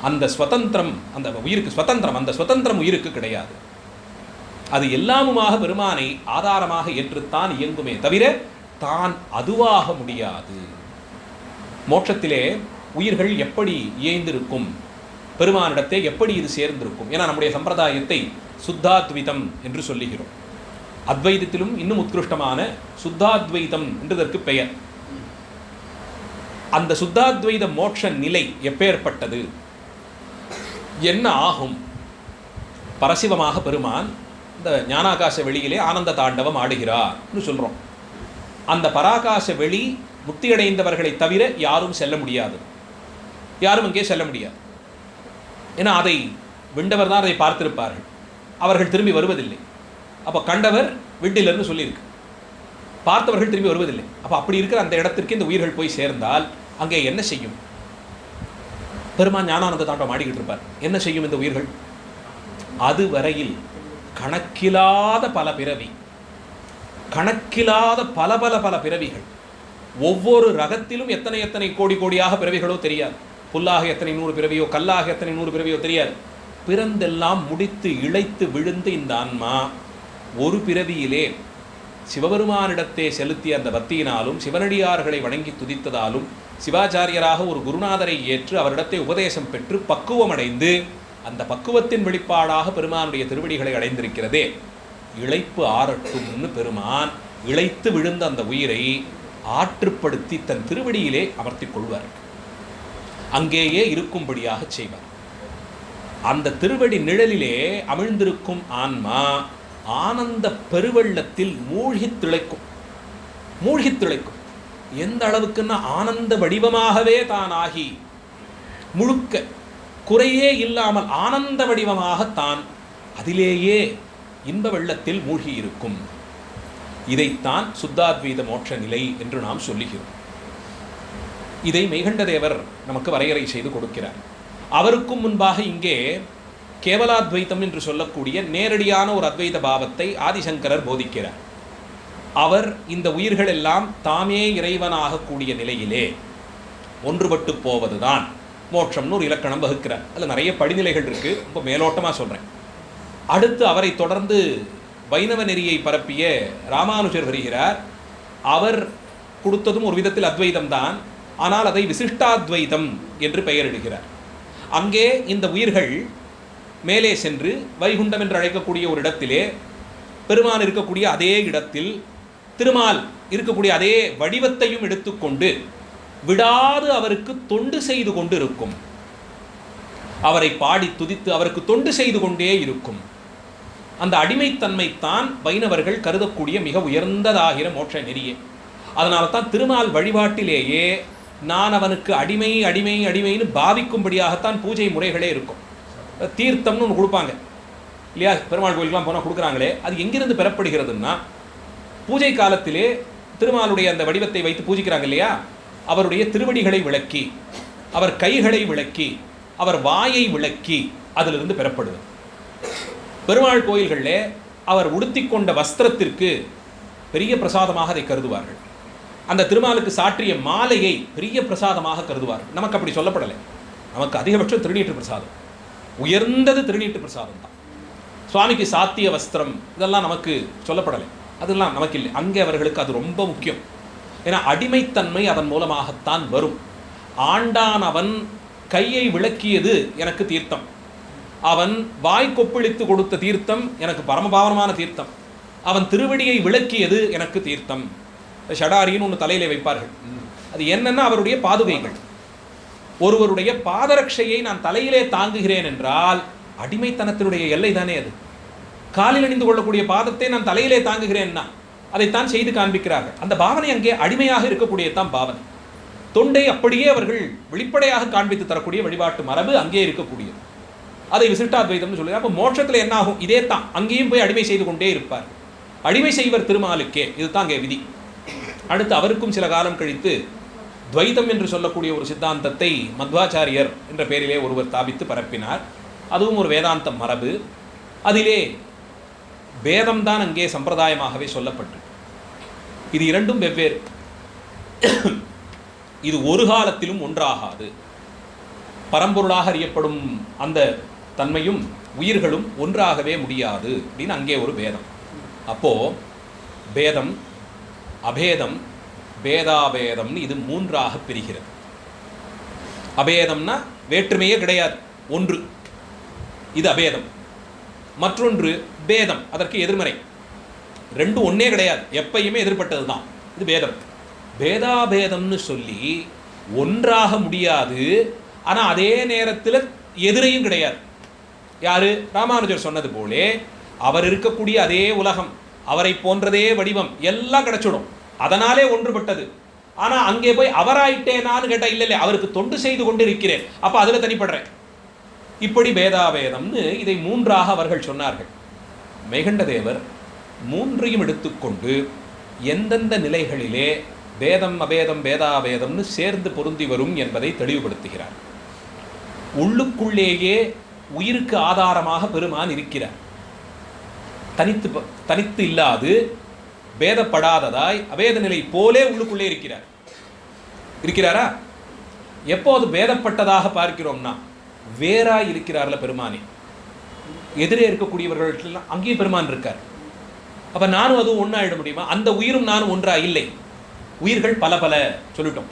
அந்த ஸ்வதந்திரம் அந்த உயிருக்கு ஸ்வதந்திரம், அந்த ஸ்வதந்திரம் உயிருக்கு கிடையாது. அது எல்லாமுமாக பெருமானை ஆதாரமாக ஏற்றுத்தான் இயங்குமே தவிர தான் அதுவாக முடியாது. மோட்சத்திலே உயிர்கள் எப்படி இயைந்திருக்கும், பெருமானிடத்தை எப்படி இது சேர்ந்திருக்கும்? ஏன்னா நம்முடைய சம்பிரதாயத்தை சுத்தாத்வைதம் என்று சொல்லுகிறோம். அத்வைதத்திலும் இன்னும் உத்கிருஷ்டமான சுத்தாத்வைதம் என்றதற்கு பெயர். அந்த சுத்தாத்வைத மோட்ச நிலை எப்பேற்பட்டது, என்ன ஆகும்? பரசிவமாக பெருமான் இந்த ஞானாகாச வெளியிலே ஆனந்த தாண்டவம் ஆடுகிறார்னு சொல்கிறோம். அந்த பராகாச வெளி முக்தியடைந்தவர்களை தவிர யாரும் செல்ல முடியாது. யாரும் அங்கே செல்ல முடியாது. ஏன்னா அதை விண்டவர் தான் அதை பார்த்திருப்பார்கள். அவர்கள் திரும்பி வருவதில்லை. அப்போ கண்டவர் விட்டிலன்னு சொல்லியிருக்கு. பார்த்தவர்கள் திரும்பி வருவதில்லை. அப்போ அப்படி இருக்கிற அந்த இடத்திற்கு இந்த உயிர்கள் போய் சேர்ந்தால் அங்கே என்ன செய்யும்? பெருமான் ஞானானந்த தாண்டவம் ஆடிக்கிட்டு இருப்பார். என்ன செய்யும் இந்த உயிர்கள்? அதுவரையில் கணக்கில்லாத பல பிறவி, கணக்கில்லாத பல பல பல பிறவிகள், ஒவ்வொரு ரகத்திலும் எத்தனை எத்தனை கோடி கோடியாக பிறவிகளோ தெரியாது. புல்லாக எத்தனை 100 பிறவியோ, கல்லாக எத்தனை 100 பிறவியோ தெரியாது. பிறந்தெல்லாம் முடித்து இழைத்து விழுந்து இந்த ஆன்மா ஒரு பிறவியிலே சிவபெருமானிடத்தே செலுத்திய அந்த பக்தியினாலும் சிவனடியார்களை வணங்கி துதித்ததாலும் சிவாச்சாரியராக ஒரு குருநாதரை ஏற்று அவரிடத்தை உபதேசம் பெற்று பக்குவமடைந்து அந்த பக்குவத்தின் வெளிப்பாடாக பெருமானுடைய திருவடிகளை அடைந்திருக்கிறதே. இழைப்பு ஆறட்டும்னு பெருமான் இழைத்து விழுந்த அந்த உயிரை ஆற்றுப்படுத்தி தன் திருவடியிலே அமர்த்தி கொள்வார். அங்கேயே இருக்கும்படியாக செய்வார். அந்த திருவடி நிழலிலே அமிழ்ந்திருக்கும் ஆன்மா ஆனந்த பெருவெள்ளத்தில் மூழ்கித் திளைக்கும். எந்த அளவுக்குன்னா ஆனந்த வடிவமாகவே தான் ஆகி முழுக்க குறையே இல்லாமல் ஆனந்த வடிவமாக தான் அதிலேயே இன்ப வெள்ளத்தில் மூழ்கி இருக்கும். இதைத்தான் சுத்தாத்வைத மோட்ச நிலை என்று நாம் சொல்லுகிறோம். இதை மெய்கண்டதேவர் நமக்கு வரையறை செய்து கொடுக்கிறார். அவருக்கும் முன்பாக இங்கே கேவலாத்வைத்தம் என்று சொல்லக்கூடிய நேரடியான ஒரு அத்வைத பாவத்தை ஆதிசங்கரர் போதிக்கிறார். அவர் இந்த உயிர்கள் எல்லாம் தாமே இறைவனாகக்கூடிய நிலையிலே ஒன்றுபட்டு போவதுதான் மோட்சம்னு ஒரு இலக்கணம் வகுக்கிறார். அதில் நிறைய படிநிலைகள் இருக்கு, ரொம்ப மேலோட்டமாக சொல்கிறேன். அடுத்து அவரை தொடர்ந்து வைணவ நெறியை பரப்பிய ராமானுஜர் வருகிறார். அவர் கொடுத்ததும் ஒரு விதத்தில் அத்வைதம் தான், ஆனால் அதை விசிஷ்டாத்வைதம் என்று பெயரிடுகிறார். அங்கே இந்த உயிர்கள் மேலே சென்று வைகுண்டம் என்று அழைக்கக்கூடிய ஒரு இடத்திலே பெருமான் இருக்கக்கூடிய அதே இடத்தில் திருமால் இருக்கக்கூடிய அதே வடிவத்தையும் எடுத்துக்கொண்டு விடாது அவருக்கு தொண்டு செய்து கொண்டு இருக்கும். அவரை பாடி துதித்து அவருக்கு தொண்டு செய்து கொண்டே இருக்கும். அந்த அடிமைத்தன்மைத்தான் வைணவர்கள் கருதக்கூடிய மிக உயர்ந்ததாகிற மோட்ச நெறியே. அதனால தான் திருமால் வழிபாட்டிலேயே நான் அவனுக்கு அடிமை அடிமை அடிமைன்னு பாவிக்கும்படியாகத்தான் பூஜை முறைகளே இருக்கும். தீர்த்தம்னு ஒன்று கொடுப்பாங்க இல்லையா, பெருமாள் கோயிலுக்கெல்லாம் போனால் கொடுக்குறாங்களே, அது எங்கிருந்து பெறப்படுகிறதுன்னா பூஜை காலத்திலே திருமாலுடைய அந்த வடிவத்தை வைத்து பூஜிக்கிறாங்க இல்லையா, அவருடைய திருவடிகளை விளக்கி, அவர் கைகளை விளக்கி, அவர் வாயை விளக்கி அதிலிருந்து பெறப்படுவது. பெருமாள் கோயில்களில் அவர் உடுத்தி கொண்ட வஸ்திரத்திற்கு பெரிய பிரசாதமாக அதை கருதுவார்கள். அந்த திருமாலுக்கு சாற்றிய மாலையை பெரிய பிரசாதமாக கருதுவார்கள். நமக்கு அப்படி சொல்லப்படலை. நமக்கு அதிகபட்சம் திருநீற்று பிரசாதம், உயர்ந்தது திருநீற்று பிரசாதம் தான். சுவாமிக்கு சாத்திய வஸ்திரம் இதெல்லாம் நமக்கு சொல்லப்படலை, அதெல்லாம் நமக்கு இல்லை. அங்கே அவர்களுக்கு அது ரொம்ப முக்கியம். ஏன்னா அடிமைத்தன்மை அதன் மூலமாகத்தான் வரும். ஆண்டான் அவன் கையை விளக்கியது எனக்கு தீர்த்தம், அவன் வாய் கொப்பளித்து கொடுத்த தீர்த்தம் எனக்கு பரமபாவனமான தீர்த்தம், அவன் திருவடியை விளக்கியது எனக்கு தீர்த்தம். ஷடாரின்னு ஒன்று தலையிலே வைப்பார்கள். அது என்னன்னா அவருடைய பாதுகைகள். ஒருவருடைய பாதரட்சையை நான் தலையிலே தாங்குகிறேன் என்றால் அடிமைத்தனத்தினுடைய எல்லை தானே அது. காலில் அணிந்து கொள்ளக்கூடிய பாதத்தை நான் தலையிலே தாங்குகிறேன்னா அதைத்தான் செய்து காண்பிக்கிறார்கள். அந்த பாவனை அங்கே அடிமையாக இருக்கக்கூடியதான் பாவனை. தொண்டை அப்படியே அவர்கள் வெளிப்படையாக காண்பித்து தரக்கூடிய வழிபாட்டு மரபு அங்கே இருக்கக்கூடியது. அதை விசிஷ்டாத்வைதம்னு சொல்லுவாங்க. அப்போ மோட்சத்தில் என்ன ஆகும்? இதே தான், அங்கேயும் போய் அடிமை செய்து கொண்டே இருப்பார். அடிமை செய்வர் திருமாலுக்கே, இதுதான் அங்கே விதி. அடுத்து அவருக்கும் சில காலம் கழித்து துவைதம் என்று சொல்லக்கூடிய ஒரு சித்தாந்தத்தை மத்வாச்சாரியர் என்ற பெயரிலே ஒருவர் ஸ்தாபித்து பரப்பினார். அதுவும் ஒரு வேதாந்த மரபு. அதிலே வேதம்தான் அங்கே சம்பிரதாயமாகவே சொல்லப்பட்டு, இது இரண்டும் வெவ்வேறு, இது ஒரு காலத்திலும் ஒன்றாகாது. பரம்பொருளாக அறியப்படும் அந்த தன்மையும் உயிர்களும் ஒன்றாகவே முடியாது அப்படின்னு அங்கே ஒரு பேதம். அப்போ பேதம், அபேதம், பேதாபேதம்னு இது மூன்றாக பிரிகிறது. அபேதம்னா வேற்றுமையே கிடையாது, ஒன்று, இது அபேதம். மற்றொன்று பேதம், அதற்கு எதிர்மறை. ரெண்டும் ஒன்னே கிடையாது, எப்பயுமே எதிர்பட்டது தான், இது பேதம். பேதாபேதம்னு சொல்லி ஒன்றாக முடியாது, ஆனால் அதே நேரத்தில் எதிரையும் கிடையாது. யாரு? ராமானுஜர் சொன்னது போலே அவர் இருக்கக்கூடிய அதே உலகம், அவரை போன்றதே வடிவம் எல்லாம் கிடைச்சிடும், அதனாலே ஒன்றுபட்டது. ஆனால் அங்கே போய் அவராயிட்டேனான்னு கேட்டால் இல்லை இல்லை, அவருக்கு தொண்டு செய்து கொண்டு இருக்கிறேன், அப்போ அதில் தனிப்படுறேன். இப்படி பேதாபேதம்னு இதை மூன்றாக அவர்கள் சொன்னார்கள். மெய்கண்டதேவர் மூன்றையும் எடுத்துக்கொண்டு எந்தெந்த நிலைகளிலே பேதம் அபேதம் பேதாபேதம்னு சேர்ந்து பொருந்தி வரும் என்பதை தெளிவுபடுத்துகிறார். உள்ளுக்குள்ளேயே உயிருக்கு ஆதாரமாக பெருமான் இருக்கிறார். தனித்து இல்லாது பேதப்படாததாய் அபேத நிலை போலே உள்ளுக்குள்ளே இருக்கிறாரா? எப்போது பேதப்பட்டதாக பார்க்கிறோம்னா வேறாய் இருக்கிறார்ல பெருமானே, எதிரே இருக்கக்கூடியவர்களெல்லாம் அங்கேயும் பெருமான் இருக்கார். அப்ப நானும் அதுவும் ஒன்றாயிட முடியுமா? அந்த உயிரும் நானும் ஒன்றா? இல்லை, உயிர்கள் பல பல சொல்லிட்டோம்.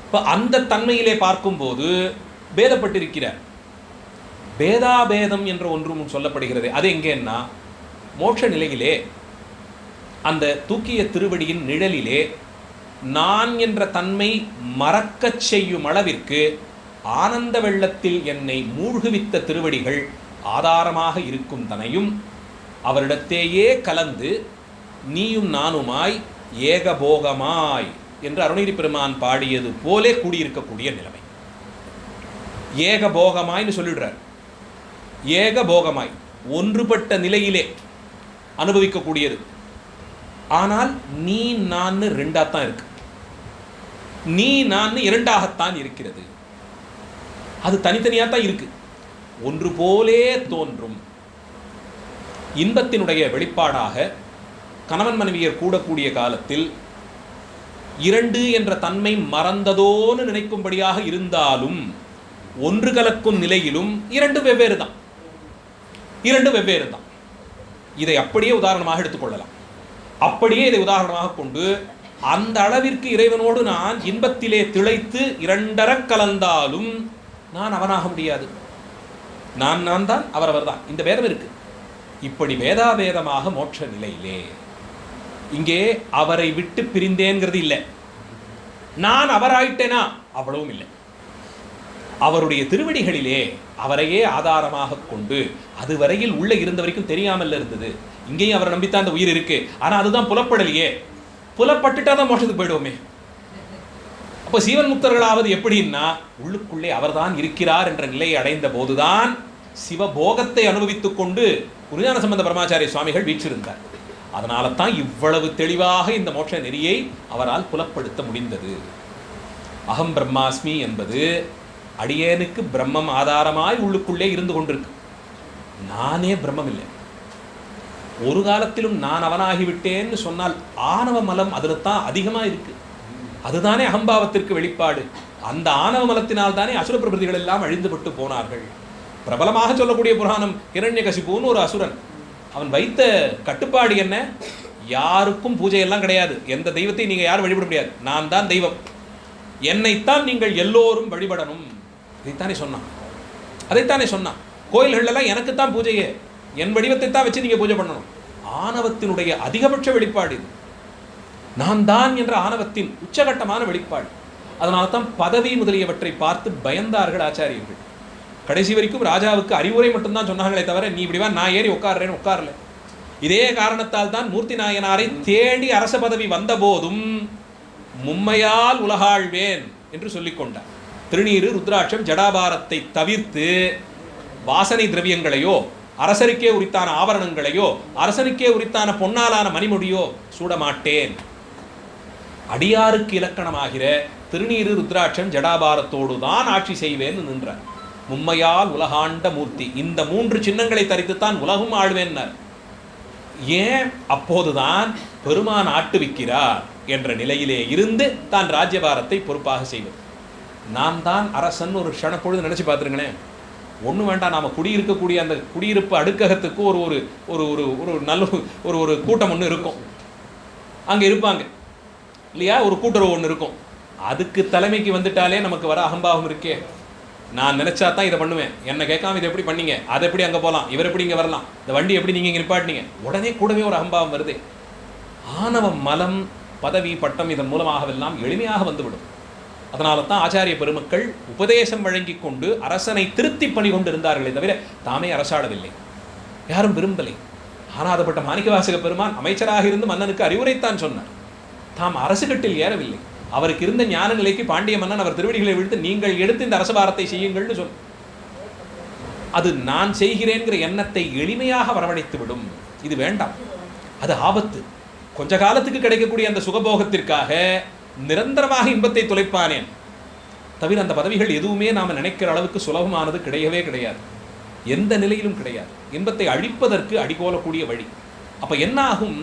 இப்போ அந்த தன்மையிலே பார்க்கும்போது பேதப்பட்டிருக்கிறார். பேதாபேதம் என்ற ஒன்றும் சொல்லப்படுகிறது. அது எங்கேன்னா மோட்ச நிலையிலே அந்த தூக்கிய திருவடியின் நிழலிலே நான் என்ற தன்மை மறக்கச் செய்யும் அளவிற்கு ஆனந்த வெள்ளத்தில் என்னை மூழ்குவித்த திருவடிகள் ஆதாரமாக இருக்கும் தனையும் அவரிடத்தேயே கலந்து நீயும் நானுமாய் ஏகபோகமாய் என்று அருணகிரி பெருமான் பாடியது போலே கூடியிருக்கக்கூடிய நிலைமை. ஏகபோகமாய்னு சொல்லிடுறார். ஏகபோகமாய் ஒன்றுபட்ட நிலையிலே அனுபவிக்கக்கூடியது. ஆனால் நீ நான் ரெண்டாத்தான் இருக்கு. நீ நான் இரண்டாகத்தான் இருக்கிறது. அது தனித்தனியாக தான் இருக்கு. ஒன்று போலே தோன்றும் இன்பத்தினுடைய வெளிப்பாடாக கணவன் மனைவியர் கூடக்கூடிய காலத்தில் இரண்டு என்ற தன்மை மறந்ததோன்னு நினைக்கும்படியாக இருந்தாலும் ஒன்று கலக்கும் நிலையிலும் இரண்டு வெவ்வேறு தான். இதை அப்படியே உதாரணமாக எடுத்துக்கொள்ளலாம். அப்படியே இதை உதாரணமாக கொண்டு அந்த அளவிற்கு இறைவனோடு நான் இன்பத்திலே திளைத்து இரண்டர கலந்தாலும் நான் அவனாக முடியாது. நான் தான், அவர் தான். இந்த வேதம் இருக்கு. இப்படி வேதாவேதமாக மோட்ச நிலையிலே இங்கே அவரை விட்டு பிரிந்தேங்கிறது இல்லை. நான் அவராயிட்டேனா அவ்வளவும் இல்லை. அவருடைய திருவடிகளிலே அவரையே ஆதாரமாக கொண்டு அதுவரையில் உள்ள இருந்த வரைக்கும் தெரியாமல் இருந்தது. இங்கேயும் அவரை நம்பித்தான் அந்த உயிர் இருக்கு. ஆனால் அதுதான் புலப்படலையே. புலப்பட்டுட்டா தான் மோட்சத்துக்கு போயிடுவோமே. அப்போ சீவன் முக்தர்களாவது எப்படின்னா உள்ளுக்குள்ளே அவர்தான் இருக்கிறார் என்ற நிலையை அடைந்த போதுதான் சிவபோகத்தை அனுபவித்துக் கொண்டு குருஞான சம்பந்த பரமாச்சாரிய சுவாமிகள் வீற்றிருந்தார். அதனால தான் இவ்வளவு தெளிவாக இந்த மோட்ச நெறியை அவரால் புலப்படுத்த முடிந்தது. அகம் பிரம்மாஸ்மி என்பது அடியேனுக்கு பிரம்மம் ஆதாரமாய் உள்ளுக்குள்ளே இருந்து கொண்டிருக்கு. நானே பிரம்மம் இல்லை. ஒரு காலத்திலும் நான் அவனாகிவிட்டேன்னு சொன்னால் ஆணவ மலம் அதில் தான் அதிகமாக இருக்கு. அதுதானே அகம்பாவத்திற்கு வெளிப்பாடு. அந்த ஆணவ மலத்தினால் தானே அசுர பிரபதிகள் எல்லாம் அழிந்துபட்டு போனார்கள். பிரபலமாக சொல்லக்கூடிய புராணம் ஹிரண்யகசிபுன்னு ஒரு அசுரன். அவன் வைத்த கட்டுப்பாடு என்ன? யாருக்கும் பூஜையெல்லாம் கிடையாது. எந்த தெய்வத்தையும் நீங்கள் யாரும் வழிபட முடியாது. நான் தான் தெய்வம், என்னைத்தான் நீங்கள் எல்லோரும் வழிபடணும். அதைத்தானே சொன்னான். கோயில்களெல்லாம் எனக்குத்தான் பூஜையே, என் வடிவத்தை தான் வச்சு நீங்கள் பூஜை பண்ணணும். ஆணவத்தினுடைய அதிகபட்ச வெளிப்பாடு இது. நான் தான் என்ற ஆணவத்தின் உச்சகட்டமான வெளிப்பாடு. அதனால தான் பதவி முதலியவற்றை பார்த்து பயந்தார்கள் ஆச்சாரியர்கள். கடைசி வரைக்கும் ராஜாவுக்கு அறிவுரை மட்டும்தான் சொன்னாங்களே தவிர நீ இப்படிவா நான் ஏறி உட்கார்றேன்னு உட்காரல. இதே காரணத்தால் தான் மூர்த்தி நாயனாரை தேடி அரச பதவி வந்த போதும் மும்மையால் உலகாழ்வேன் என்று சொல்லிக் கொண்டார். திருநீறு, ருத்ராட்சம், ஜடாபாரத்தை தவிர்த்து வாசனை திரவியங்களையோ அரசருக்கே உரித்தான ஆபரணங்களையோ அரசனுக்கே உரித்தான பொன்னாலான மணிமுடியோ சூடமாட்டேன். அடியாருக்கு இலக்கணமாகிற திருநீறு, ருத்ராட்சம், ஜடாபாரத்தோடு தான் ஆட்சி செய்வேன் நின்றார். மும்மையால் உலகாண்ட மூர்த்தி. இந்த 3 சின்னங்களை தரித்துத்தான் உலகும் ஆழ்வேன்னார். ஏன்? அப்போதுதான் பெருமான் ஆட்டுவிக்கிறார் என்ற நிலையிலே இருந்து தான் ராஜ்யபாரத்தை பொறுப்பாக செய்வது. நான் தான் அரசன் ஒரு க்ஷணப்பொழுது நினைச்சு பார்த்துருங்களேன். ஒன்றும் வேண்டாம், நாம் குடியிருக்கக்கூடிய அந்த குடியிருப்பு அடுக்ககத்துக்கு ஒரு ஒரு ஒரு ஒரு ஒரு நல்ல ஒரு கூட்டம் ஒன்று இருக்கும். அங்கே இருப்பாங்க இல்லையா? ஒரு கூட்டுறவு ஒன்று இருக்கும். அதுக்கு தலைமைக்கு வந்துட்டாலே நமக்கு வர அகம்பாவம் இருக்கே. நான் நினைச்சா தான் இதை பண்ணுவேன், என்ன கேட்காம இதை எப்படி பண்ணீங்க, அதை எப்படி அங்கே போகலாம், இவர் எப்படி இங்கே வரலாம், இந்த வண்டி எப்படி நீங்கள் இங்கே நிப்பாட்டினீங்க, உடனே கூடவே ஒரு அகம்பாவம் வருது. ஆணவ மலம், பதவி, பட்டம் இதன் மூலமாகவெல்லாம் எளிமையாக வந்துவிடும். அதனால தான் ஆச்சாரிய பெருமக்கள் உபதேசம் வழங்கி கொண்டு அரசனை திருத்தி பணி கொண்டு இருந்தார்களே தவிர தாமே அரசாடவில்லை. யாரும் விரும்பலை. ஆனாதப்பட்ட மாணிக்கவாசக பெருமான் அமைச்சராக இருந்து மன்னனுக்கு அறிவுரைத்தான் சொன்னார். தாம் அரசு கட்டில் ஏறவில்லை. அவருக்கு இருந்த ஞான நிலைக்கு பாண்டிய மன்னன் அவர் திருவடிகளை விழுத்து நீங்கள் எடுத்து இந்த அரசபாரத்தை செய்யுங்கள்னு சொல். அது நான் செய்கிறேன்கிற எண்ணத்தை எளிமையாக வரவழைத்து விடும். இது வேண்டாம், அது ஆபத்து. கொஞ்ச காலத்துக்கு கிடைக்கக்கூடிய அந்த சுகபோகத்திற்காக நிரந்தரமாக இன்பத்தை தொலைப்பானேன் தவிர அந்த பதவிகள் எதுவுமே நாம் நினைக்கிற அளவுக்கு சுலபமானது கிடையவே கிடையாது. எந்த நிலையிலும் கிடையாது. இன்பத்தை அழிப்பதற்கு அடிகோலக்கூடிய வழி. அப்போ என்ன ஆகும்?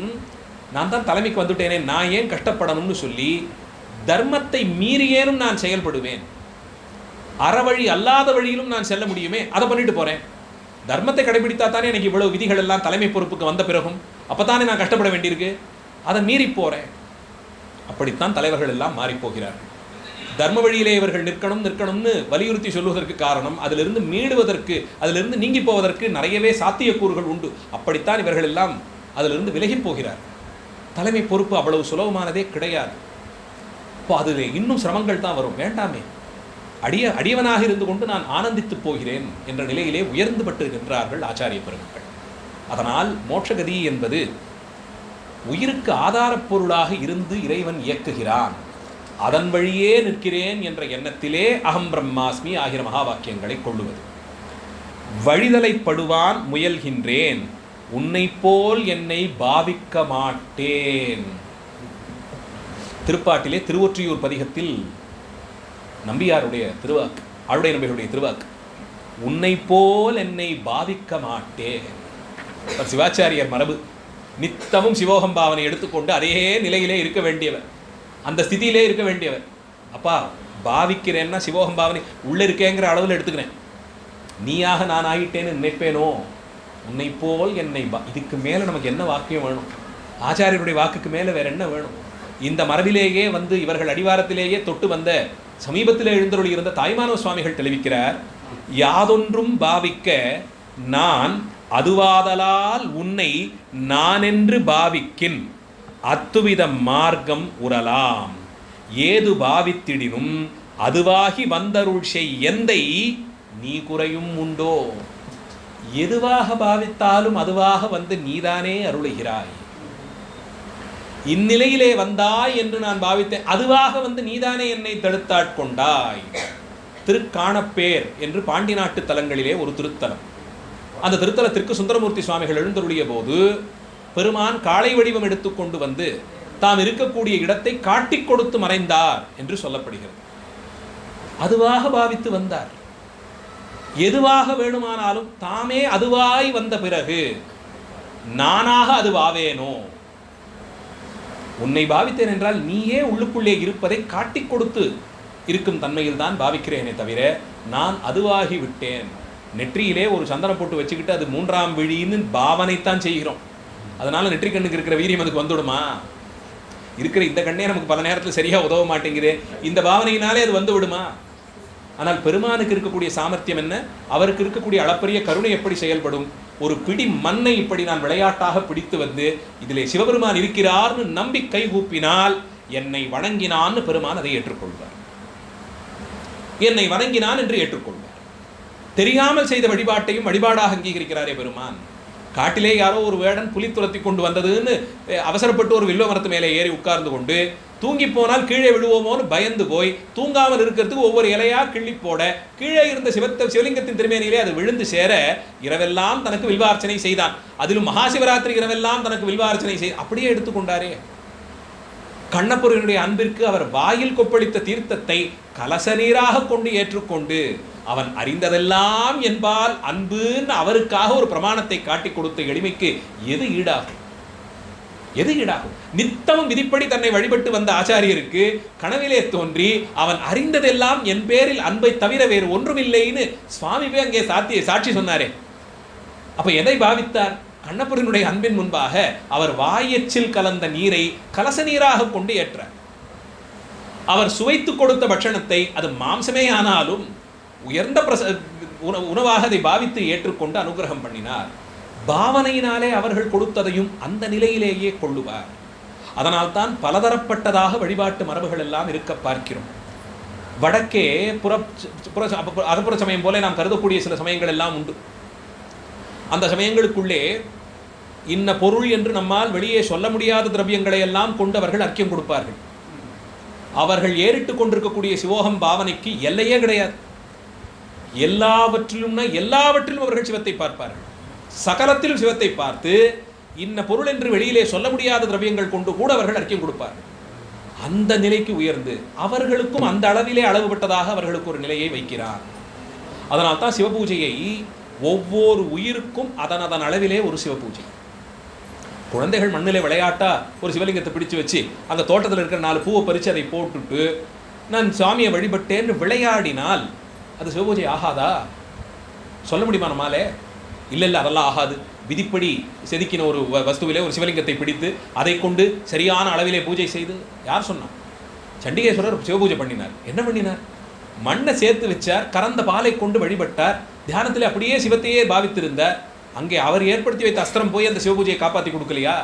நான் தான் தலைமைக்கு வந்துட்டேனே, நான் ஏன் கஷ்டப்படணும்னு சொல்லி தர்மத்தை மீறியேனும் நான் செயல்படுவேன். அறவழி அல்லாத வழியிலும் நான் செல்ல முடியுமே, அதை பண்ணிட்டு போகிறேன். தர்மத்தை கடைபிடித்தா தானே எனக்கு இவ்வளவு விதிகள் எல்லாம் தலைமை பொறுப்புக்கு வந்த பிறகும் அப்போ தானே நான் கஷ்டப்பட வேண்டியிருக்கு. அதை மீறி போகிறேன். அப்படித்தான் தலைவர்கள் எல்லாம் மாறிப்போகிறார்கள். தர்ம வழியிலே இவர்கள் நிற்கணும்னு வலியுறுத்தி சொல்வதற்கு காரணம் அதிலிருந்து மீடுவதற்கு, அதிலிருந்து நீங்கி போவதற்கு நிறையவே சாத்தியக்கூறுகள் உண்டு. அப்படித்தான் இவர்கள் எல்லாம் அதிலிருந்து விலகி போகிறார். தலைமை பொறுப்பு அவ்வளவு சுலபமானதே கிடையாது. இப்போ அதில் இன்னும் சிரமங்கள் தான் வரும். வேண்டாமே, அடியவனாக இருந்து கொண்டு நான் ஆனந்தித்து போகிறேன் என்ற நிலையிலே உயர்ந்துபட்டு நின்றார்கள் ஆச்சாரிய பெருமக்கள். அதனால் மோட்சகதி என்பது உயிருக்கு ஆதாரப் பொருளாக இருந்து இறைவன் இயக்குகிறான், அதன் வழியே நிற்கிறேன் என்ற எண்ணத்திலே அகம் பிரம்மாஸ்மி ஆகிற மகா வாக்கியங்களை கொள்ளுவது. வழிதலைப்படுவான் முயல்கின்றேன், உன்னை போல் என்னை பாவிக்க மாட்டேன். திருப்பாட்டிலே திருவொற்றியூர் பதிகத்தில் நம்பியாருடைய திருவாக்கு, ஆளுடைய நம்பிகளுடைய திருவாக்கு, உன்னை போல் என்னை பாவிக்க மாட்டேன். சிவாச்சாரியர் மரபு நித்தமும் சிவோகம் பாவனை எடுத்துக்கொண்டு அதே நிலையிலே இருக்க வேண்டியவர், அந்த ஸ்திதியிலே இருக்க வேண்டியவர். அப்பா பாவிக்கிறேன்னா சிவோகம் பாவனை உள்ளே இருக்கேங்கிற அளவில் எடுத்துக்கிறேன், நீயாக நான் ஆகிட்டேன்னு நினைப்பேனோ, உன்னை போல் என்னை இதுக்கு மேலே நமக்கு என்ன வாக்கியம் வேணும்? ஆச்சாரியருடைய வாக்குக்கு மேலே வேற என்ன வேணும்? இந்த மரபிலேயே வந்து இவர்கள் அடிவாரத்திலேயே தொட்டு வந்த சமீபத்தில் எழுந்தருளி இருந்த தாய்மானவ சுவாமிகள் தெளிவிக்கிறார், யாதொன்றும் பாவிக்க நான் அதுவாதலால் உன்னை நானென்று பாவிக்கின் அத்துவித மார்க்கம் உறலாம், ஏது பாவித்திடினும் அதுவாகி வந்தருள் செய் எந்தை நீ குறையும் உண்டோ. எதுவாக பாவித்தாலும் அதுவாக வந்து நீதானே அருளுகிறாய். இந்நிலையிலே வந்தாய் என்று நான் பாவித்தேன், அதுவாக வந்து நீதானே என்னை தடுத்தாட்கொண்டாய். திருக்காணப்பேர் என்று பாண்டி நாட்டு தலங்களிலே ஒரு திருத்தலம். அந்த திருத்தலத்திற்கு சுந்தரமூர்த்தி சுவாமிகள் எழுந்தருளிய போது பெருமான் காளை வடிவம் எடுத்துக்கொண்டு வந்து தாம் இருக்கக்கூடிய இடத்தை காட்டிக் கொடுத்து மறைந்தார் என்று சொல்லப்படுகிறது. அதுவாக பாவித்து வந்தார். எதுவாக வேணுமானாலும் தாமே அதுவாய் வந்த பிறகு நானாக அதுவாவேனோ. உன்னை பாவித்தேன் என்றால் நீயே உள்ளுக்குள்ளே இருப்பதை காட்டிக் கொடுத்து இருக்கும் தன்மையில் தான் பாவிக்கிறேனே தவிர நான் அதுவாகி விட்டேன். நெற்றியிலே ஒரு சந்தனம் போட்டு வச்சுக்கிட்டு அது மூன்றாம் விழின்னு பாவனைத்தான் செய்கிறோம். அதனால நெற்றி கண்ணுக்கு இருக்கிற வீரியம் அதுக்கு வந்துவிடுமா? இருக்கிற இந்த கண்ணே நமக்கு பல நேரத்தில் சரியாக உதவ மாட்டேங்குது, இந்த பாவனையினாலே அது வந்து விடுமா? ஆனால் பெருமானுக்கு இருக்கக்கூடிய சாமர்த்தியம் என்ன? அவருக்கு இருக்கக்கூடிய அளப்பரிய கருணை எப்படி செயல்படும்? ஒரு பிடி மண்ணை இப்படி நான் விளையாட்டாக பிடித்து வந்து இதிலே சிவபெருமான் இருக்கிறார்னு நம்பி கை கூப்பினால் என்னை வணங்கினான்னு பெருமான் அதை ஏற்றுக்கொள்வார். என்னை வணங்கினான் என்று ஏற்றுக்கொள்வார். தெரியாமல் செய்த வழிபாட்டையும் வழிபாடாக அங்கீகரிக்கிறாரே பெருமான். காட்டிலே யாரோ ஒரு வேடன் புலி துரத்தி கொண்டு வந்ததுன்னு அவசரப்பட்டு ஒரு வில்வ மரத்து மேலே ஏறி உட்கார்ந்து கொண்டு தூங்கி போனால் கீழே விழுவோமோன்னு பயந்து போய் தூங்காமல் இருக்கிறதுக்கு ஒவ்வொரு இலையா கிள்ளி போட கீழே இருந்த சிவலிங்கத்தின் திருமேனியிலே அது விழுந்து சேர இரவெல்லாம் தனக்கு வில்வார்ச்சனை செய்தான். அதிலும் மகாசிவராத்திரி இரவெல்லாம் தனக்கு வில்வார்ச்சனை செய் அப்படியே எடுத்துக்கொண்டாரே. கண்ணப்பொருளுடைய அன்பிற்கு அவர் வாயில் கொப்பளித்த தீர்த்தத்தை கலச நீராக கொண்டு ஏற்றுக்கொண்டு அவன் அறிந்ததெல்லாம் என்பால் அன்புன்னு அவருக்காக ஒரு பிரமாணத்தை காட்டி கொடுத்த எளிமைக்கு எது ஈடாகும்? எது ஈடாகும்? நித்தமும் விதிப்படி தன்னை வழிபட்டு வந்த ஆச்சாரியருக்கு கனவிலே தோன்றி அவன் அறிந்ததெல்லாம் என் பேரில் அன்பை தவிர வேறு ஒன்றுமில்லைன்னு சுவாமிவே அங்கே சாட்சி சொன்னாரே. அப்ப எதை பாவித்தார்? கண்ணப்பொருளுடைய அன்பின் முன்பாக அவர் வாயச்சில் கலந்த நீரை கலச நீராக கொண்டு ஏற்றார். அவர் சுவைத்து கொடுத்த பட்சணத்தை அது மாம்சமே ஆனாலும் உயர்ந்த உணவாக அதை பாவித்து ஏற்றுக்கொண்டு அனுகிரகம் பண்ணினார். பாவனையினாலே அவர்கள் கொடுத்ததையும் அந்த நிலையிலேயே கொள்ளுவார். அதனால்தான் பலதரப்பட்டதாக வழிபாட்டு மரபுகள் எல்லாம் இருக்க பார்க்கிறோம். வடக்கே அகப்புற சமயம் போல நாம் கருதக்கூடிய சில சமயங்கள் எல்லாம் உண்டு. அந்த சமயங்களுக்குள்ளே இன்ன பொருள் என்று நம்மால் வெளியே சொல்ல முடியாத திரவியங்களை எல்லாம் கொண்டு அவர்கள் அர்க்கியம் கொடுப்பார்கள். அவர்கள் ஏறிட்டு கொண்டிருக்கக்கூடிய சிவோகம் பாவனைக்கு எல்லையே கிடையாது. எல்லாவற்றிலும் அவர்கள் சிவத்தை பார்ப்பார்கள். சகலத்திலும் சிவத்தை பார்த்து இன்ன பொருள் என்று வெளியிலே சொல்ல முடியாத திரவியங்கள் கொண்டு கூட அவர்கள் அர்க்கியம் கொடுப்பார்கள். அந்த நிலைக்கு உயர்ந்து அவர்களுக்கும் அந்த அளவிலே அளவுபட்டதாக அவர்களுக்கு ஒரு நிலையை வைக்கிறார். அதனால் தான் சிவபூஜையை ஒவ்வொரு உயிருக்கும் அதன் அளவிலே ஒரு சிவபூஜை. குழந்தைகள் மண்ணிலே விளையாட்டா ஒரு சிவலிங்கத்தை பிடிச்சு வச்சு அந்த தோட்டத்தில் இருக்கிற 4 பூவை பறித்து அதை போட்டுட்டு நான் சாமியை வழிபட்டேன்னு விளையாடினால் அது சிவபூஜை ஆகாதா? சொல்ல முடியுமா நம்மாலே? இல்லை அதெல்லாம் ஆகாது. விதிப்படி செதுக்கின ஒரு வஸ்துவிலே ஒரு சிவலிங்கத்தை பிடித்து அதை கொண்டு சரியான அளவிலே பூஜை செய்து யார் சொன்னார்? சண்டிகேஸ்வரர் சிவபூஜை பண்ணினார். என்ன பண்ணினார்? மண்ணை சேர்த்து வச்சார், கறந்த பாலை கொண்டு வழிபட்டார், தியானத்தில் அப்படியே சிவத்தையே பாவித்திருந்தார். அங்கே அவர் ஏற்படுத்தி வைத்த அஸ்திரம் போய் அந்த சிவபூஜையை காப்பாற்றி கொடுக்கலையா?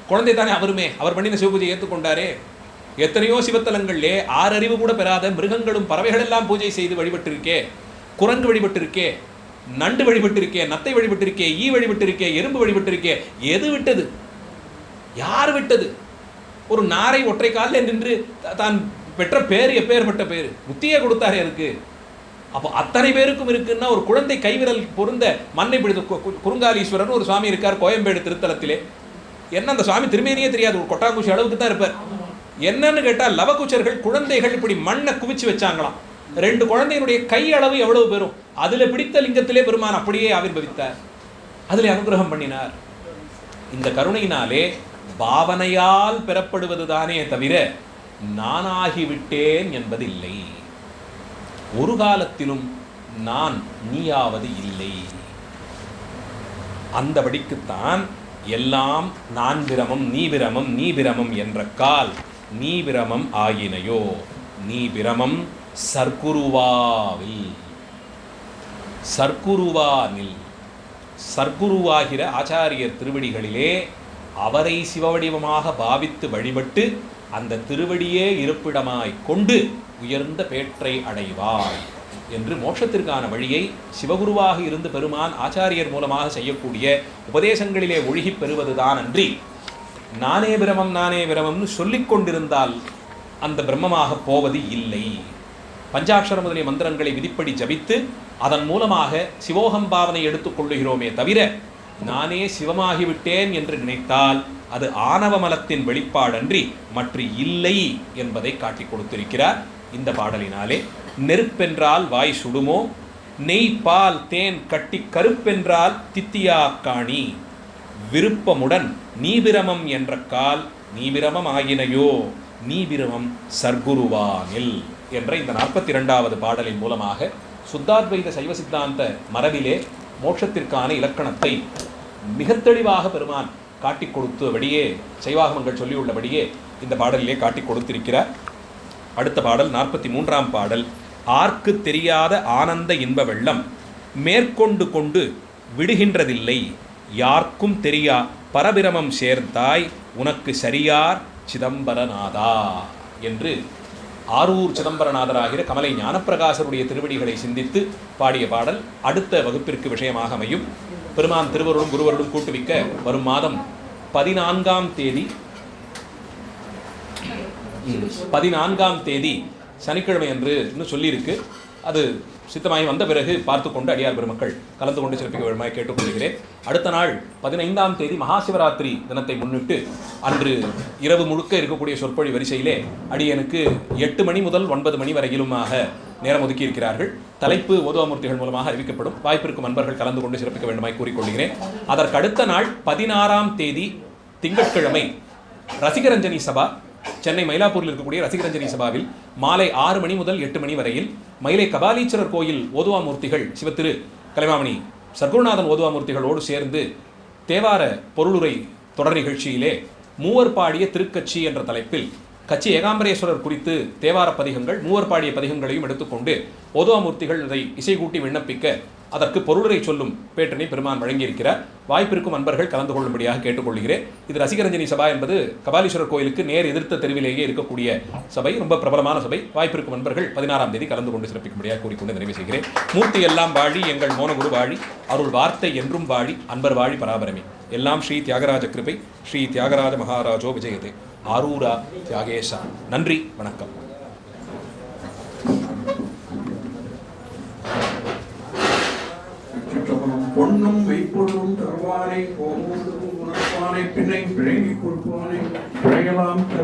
குழந்தை தானே அவருமே, அவர் பண்ணின சிவபூஜையை ஏற்றுக்கொண்டாரே. எத்தனையோ சிவத்தலங்களிலே ஆறறிவு கூட பெறாத மிருகங்களும் பறவைகள் எல்லாம் பூஜை செய்து வழிபட்டிருக்கே. குரங்கு வழிபட்டிருக்கே, நண்டு வழிபட்டிருக்கே, நத்தை வழிபட்டிருக்கே, ஈ வழிபட்டிருக்கே, எறும்பு வழிபட்டிருக்கே. எது விட்டது? யார் விட்டது? ஒரு நாரை ஒற்றை காலில் நின்று தான் பெற்ற பேர் எப்பேற்பட்ட பேர், புத்தியே கொடுத்தாரே அதுக்கு. அப்போ அத்தனை பேருக்கும் இருக்குன்னா ஒரு குழந்தை கைவிரல் பொருந்த மண்ணை பிடித்து குறுங்காலீஸ்வரர் ஒரு சுவாமி இருக்கார் கோயம்பேடு திருத்தலத்திலே. என்ன அந்த சுவாமி திருமேனியே தெரியாது, ஒரு கொட்டாங்குச்சி அளவுக்கு தான் இருப்பார். என்னன்னு கேட்டால் லவகுச்சர்கள் குழந்தைகள் இப்படி மண்ணை குவிச்சு வச்சாங்களாம். 2 குழந்தையினுடைய கை அளவு எவ்வளவு பெறும், அதுல பிடித்த லிங்கத்திலே பெருமான் அப்படியே ஆவிர்வவித்தார், அதிலே அனுகிரகம் பண்ணினார். இந்த கருணையினாலே பாவனையால் பெறப்படுவதுதானே தவிர நானாகிவிட்டேன் என்பதில்லை. ஒரு காலத்திலும் நான் நீயாவது இல்லை. அந்தபடிக்குத்தான் எல்லாம் நான் பிரமம் நீ பிரமம் நீ பிரமம் என்ற கால் நீ பிரமம் ஆகினையோ. நீ பிரமம் சர்க்குருவாவில், சர்க்குருவானில், சர்க்குருவாகிற ஆச்சாரியர் திருவடிகளிலே அவரை சிவவடிவமாக பாவித்து வழிபட்டு அந்த திருவடியே இருப்பிடமாய் கொண்டு உயர்ந்த பேற்றை அடைவாய் என்று மோட்சத்திற்கான வழியை சிவகுருவாக இருந்து பெருமான் ஆச்சாரியர் மூலமாக செய்யக்கூடிய உபதேசங்களிலே ஒழுகி பெறுவதுதான் அன்றி நானே பிரமம்னு சொல்லிக் கொண்டிருந்தால் அந்த பிரம்மமாக போவது இல்லை. பஞ்சாட்சர முதலிய மந்திரங்களை விதிப்படி ஜபித்து அதன் மூலமாக சிவோகம் பாவனை எடுத்துக்கொள்ளுகிறோமே தவிர நானே சிவமாகிவிட்டேன் என்று நினைத்தால் அது ஆணவ மலத்தின் வெளிப்பாடன்றி மற்ற இல்லை என்பதை காட்டிக் கொடுத்திருக்கிறார் இந்த பாடலினாலே. நெருப்பென்றால் வாய் சுடுமோ, நெய் பால் தேன் கட்டி கருப்பென்றால் தித்தியா காணி, விருப்பமுடன் நீபிரமம் என்ற கால் நீபிரமம் ஆகினையோ, நீபிரமம் சர்க்குருவானில் என்ற இந்த 42வது பாடலின் மூலமாக சுத்தாத்வைத சைவ சித்தாந்த மரபிலே மோட்சத்திற்கான இலக்கணத்தை மிக தெளிவாக பெருமான் காட்டிக் கொடுத்தபடியே, சைவாகமங்கள் சொல்லியுள்ளபடியே இந்த பாடலிலே காட்டிக் கொடுத்திருக்கிறார். அடுத்த பாடல் 43ஆம் பாடல். ஆர்க்கு தெரியாத ஆனந்த இன்ப வெள்ளம் மேற்கொண்டு கொண்டு விடுகின்றதில்லை, யார்க்கும் தெரியா பரபிரமம் சேர்ந்தாய் உனக்கு சரியார் சிதம்பரநாதா என்று ஆரூர் சிதம்பரநாதராகிற கமலை ஞானப்பிரகாசருடைய திருவடிகளை சிந்தித்து பாடிய பாடல் அடுத்த வகுப்பிற்கு விஷயமாக அமையும். பெருமான் திருவருளும் குருவருளும் கூட்டுவிக்க வரும் மாதம் 14ஆம் தேதி சனிக்கிழமை என்று இன்னும் சொல்லியிருக்கு. அது சித்தமாகி வந்த பிறகு பார்த்து கொண்டு அடியார் பெருமக்கள் கலந்து கொண்டு சிறப்பிக்க வேண்டுமாய் கேட்டுக்கொள்கிறேன். அடுத்த நாள் 15ஆம் தேதி மகாசிவராத்திரி தினத்தை முன்னிட்டு அன்று இரவு முழுக்க இருக்கக்கூடிய சொற்பொழி வரிசையிலே அடியனுக்கு 8 மணி முதல் 9 மணி வரையிலுமாக நேரம் ஒதுக்கி இருக்கிறார்கள். தலைப்பு ஓதுவாமூர்த்திகள் மூலமாக அறிவிக்கப்படும். வாய்ப்பிற்கும் அன்பர்கள் கலந்து கொண்டு சிறப்பிக்க வேண்டுமாய் கூறிக்கொள்கிறேன். அதற்கு அடுத்த நாள் 16ஆம் தேதி திங்கட்கிழமை ரசிகரஞ்சனி சபா, சென்னை மயிலாப்பூரில் இருக்கக்கூடிய ரசிகரஞ்சனி சபாவில் மாலை 6 மணி முதல் 8 மணி வரையில் மயிலை கபாலீஸ்வரர் கோயில் ஓதுவாமூர்த்திகள் சிவத்திரு கலைமாமணி சர்க்குருநாதன் ஓதுவாமூர்த்திகளோடு சேர்ந்து தேவார பொருளுரை தொடர் நிகழ்ச்சியிலே மூவர் பாடிய திருக்கட்சி என்ற தலைப்பில் கச்சி ஏகாம்பரேஸ்வரர் குறித்து தேவார பதிகங்கள், மூவர் பாடிய பதிகங்களையும் எடுத்துக்கொண்டு ஓதுவாமூர்த்திகள் அதை இசைகூட்டி விண்ணப்பிக்க அதற்கு பொருளுரை சொல்லும் பேட்டனை பெருமான் வழங்கியிருக்கிறார். வாய்ப்பிற்கும் அன்பர்கள் கலந்து கொள்ளும்படியாக கேட்டுக்கொள்கிறேன். இது ரசிகரஞ்சனி சபா என்பது கபாலீஸ்வரர் கோயிலுக்கு நேர் எதிர்த்த தெருவிலேயே இருக்கக்கூடிய சபை, ரொம்ப பிரபலமான சபை. வாய்ப்பிற்கும் அன்பர்கள் 16ஆம் தேதி கலந்து கொண்டு சிறப்பிக்கும்படியாக கூறிக்கொண்டு நிறைவு செய்கிறேன். மூர்த்தி எல்லாம் வாழி, எங்கள் மோனகுரு வாழி, அருள் வார்த்தை என்றும் வாழி, அன்பர் வாழி பராபரமே. எல்லாம் ஸ்ரீ தியாகராஜ கிருபை. ஸ்ரீ தியாகராஜ மகாராஜோ விஜயதே. ஆரூரா தியாகேஷா. நன்றி, வணக்கம். பொன்னும் மெய்ப்பொருளும் தருவானை, போகும்போது உணர்வானை, பின்னை விளங்கி கொடுப்பானை, விளையலாம்.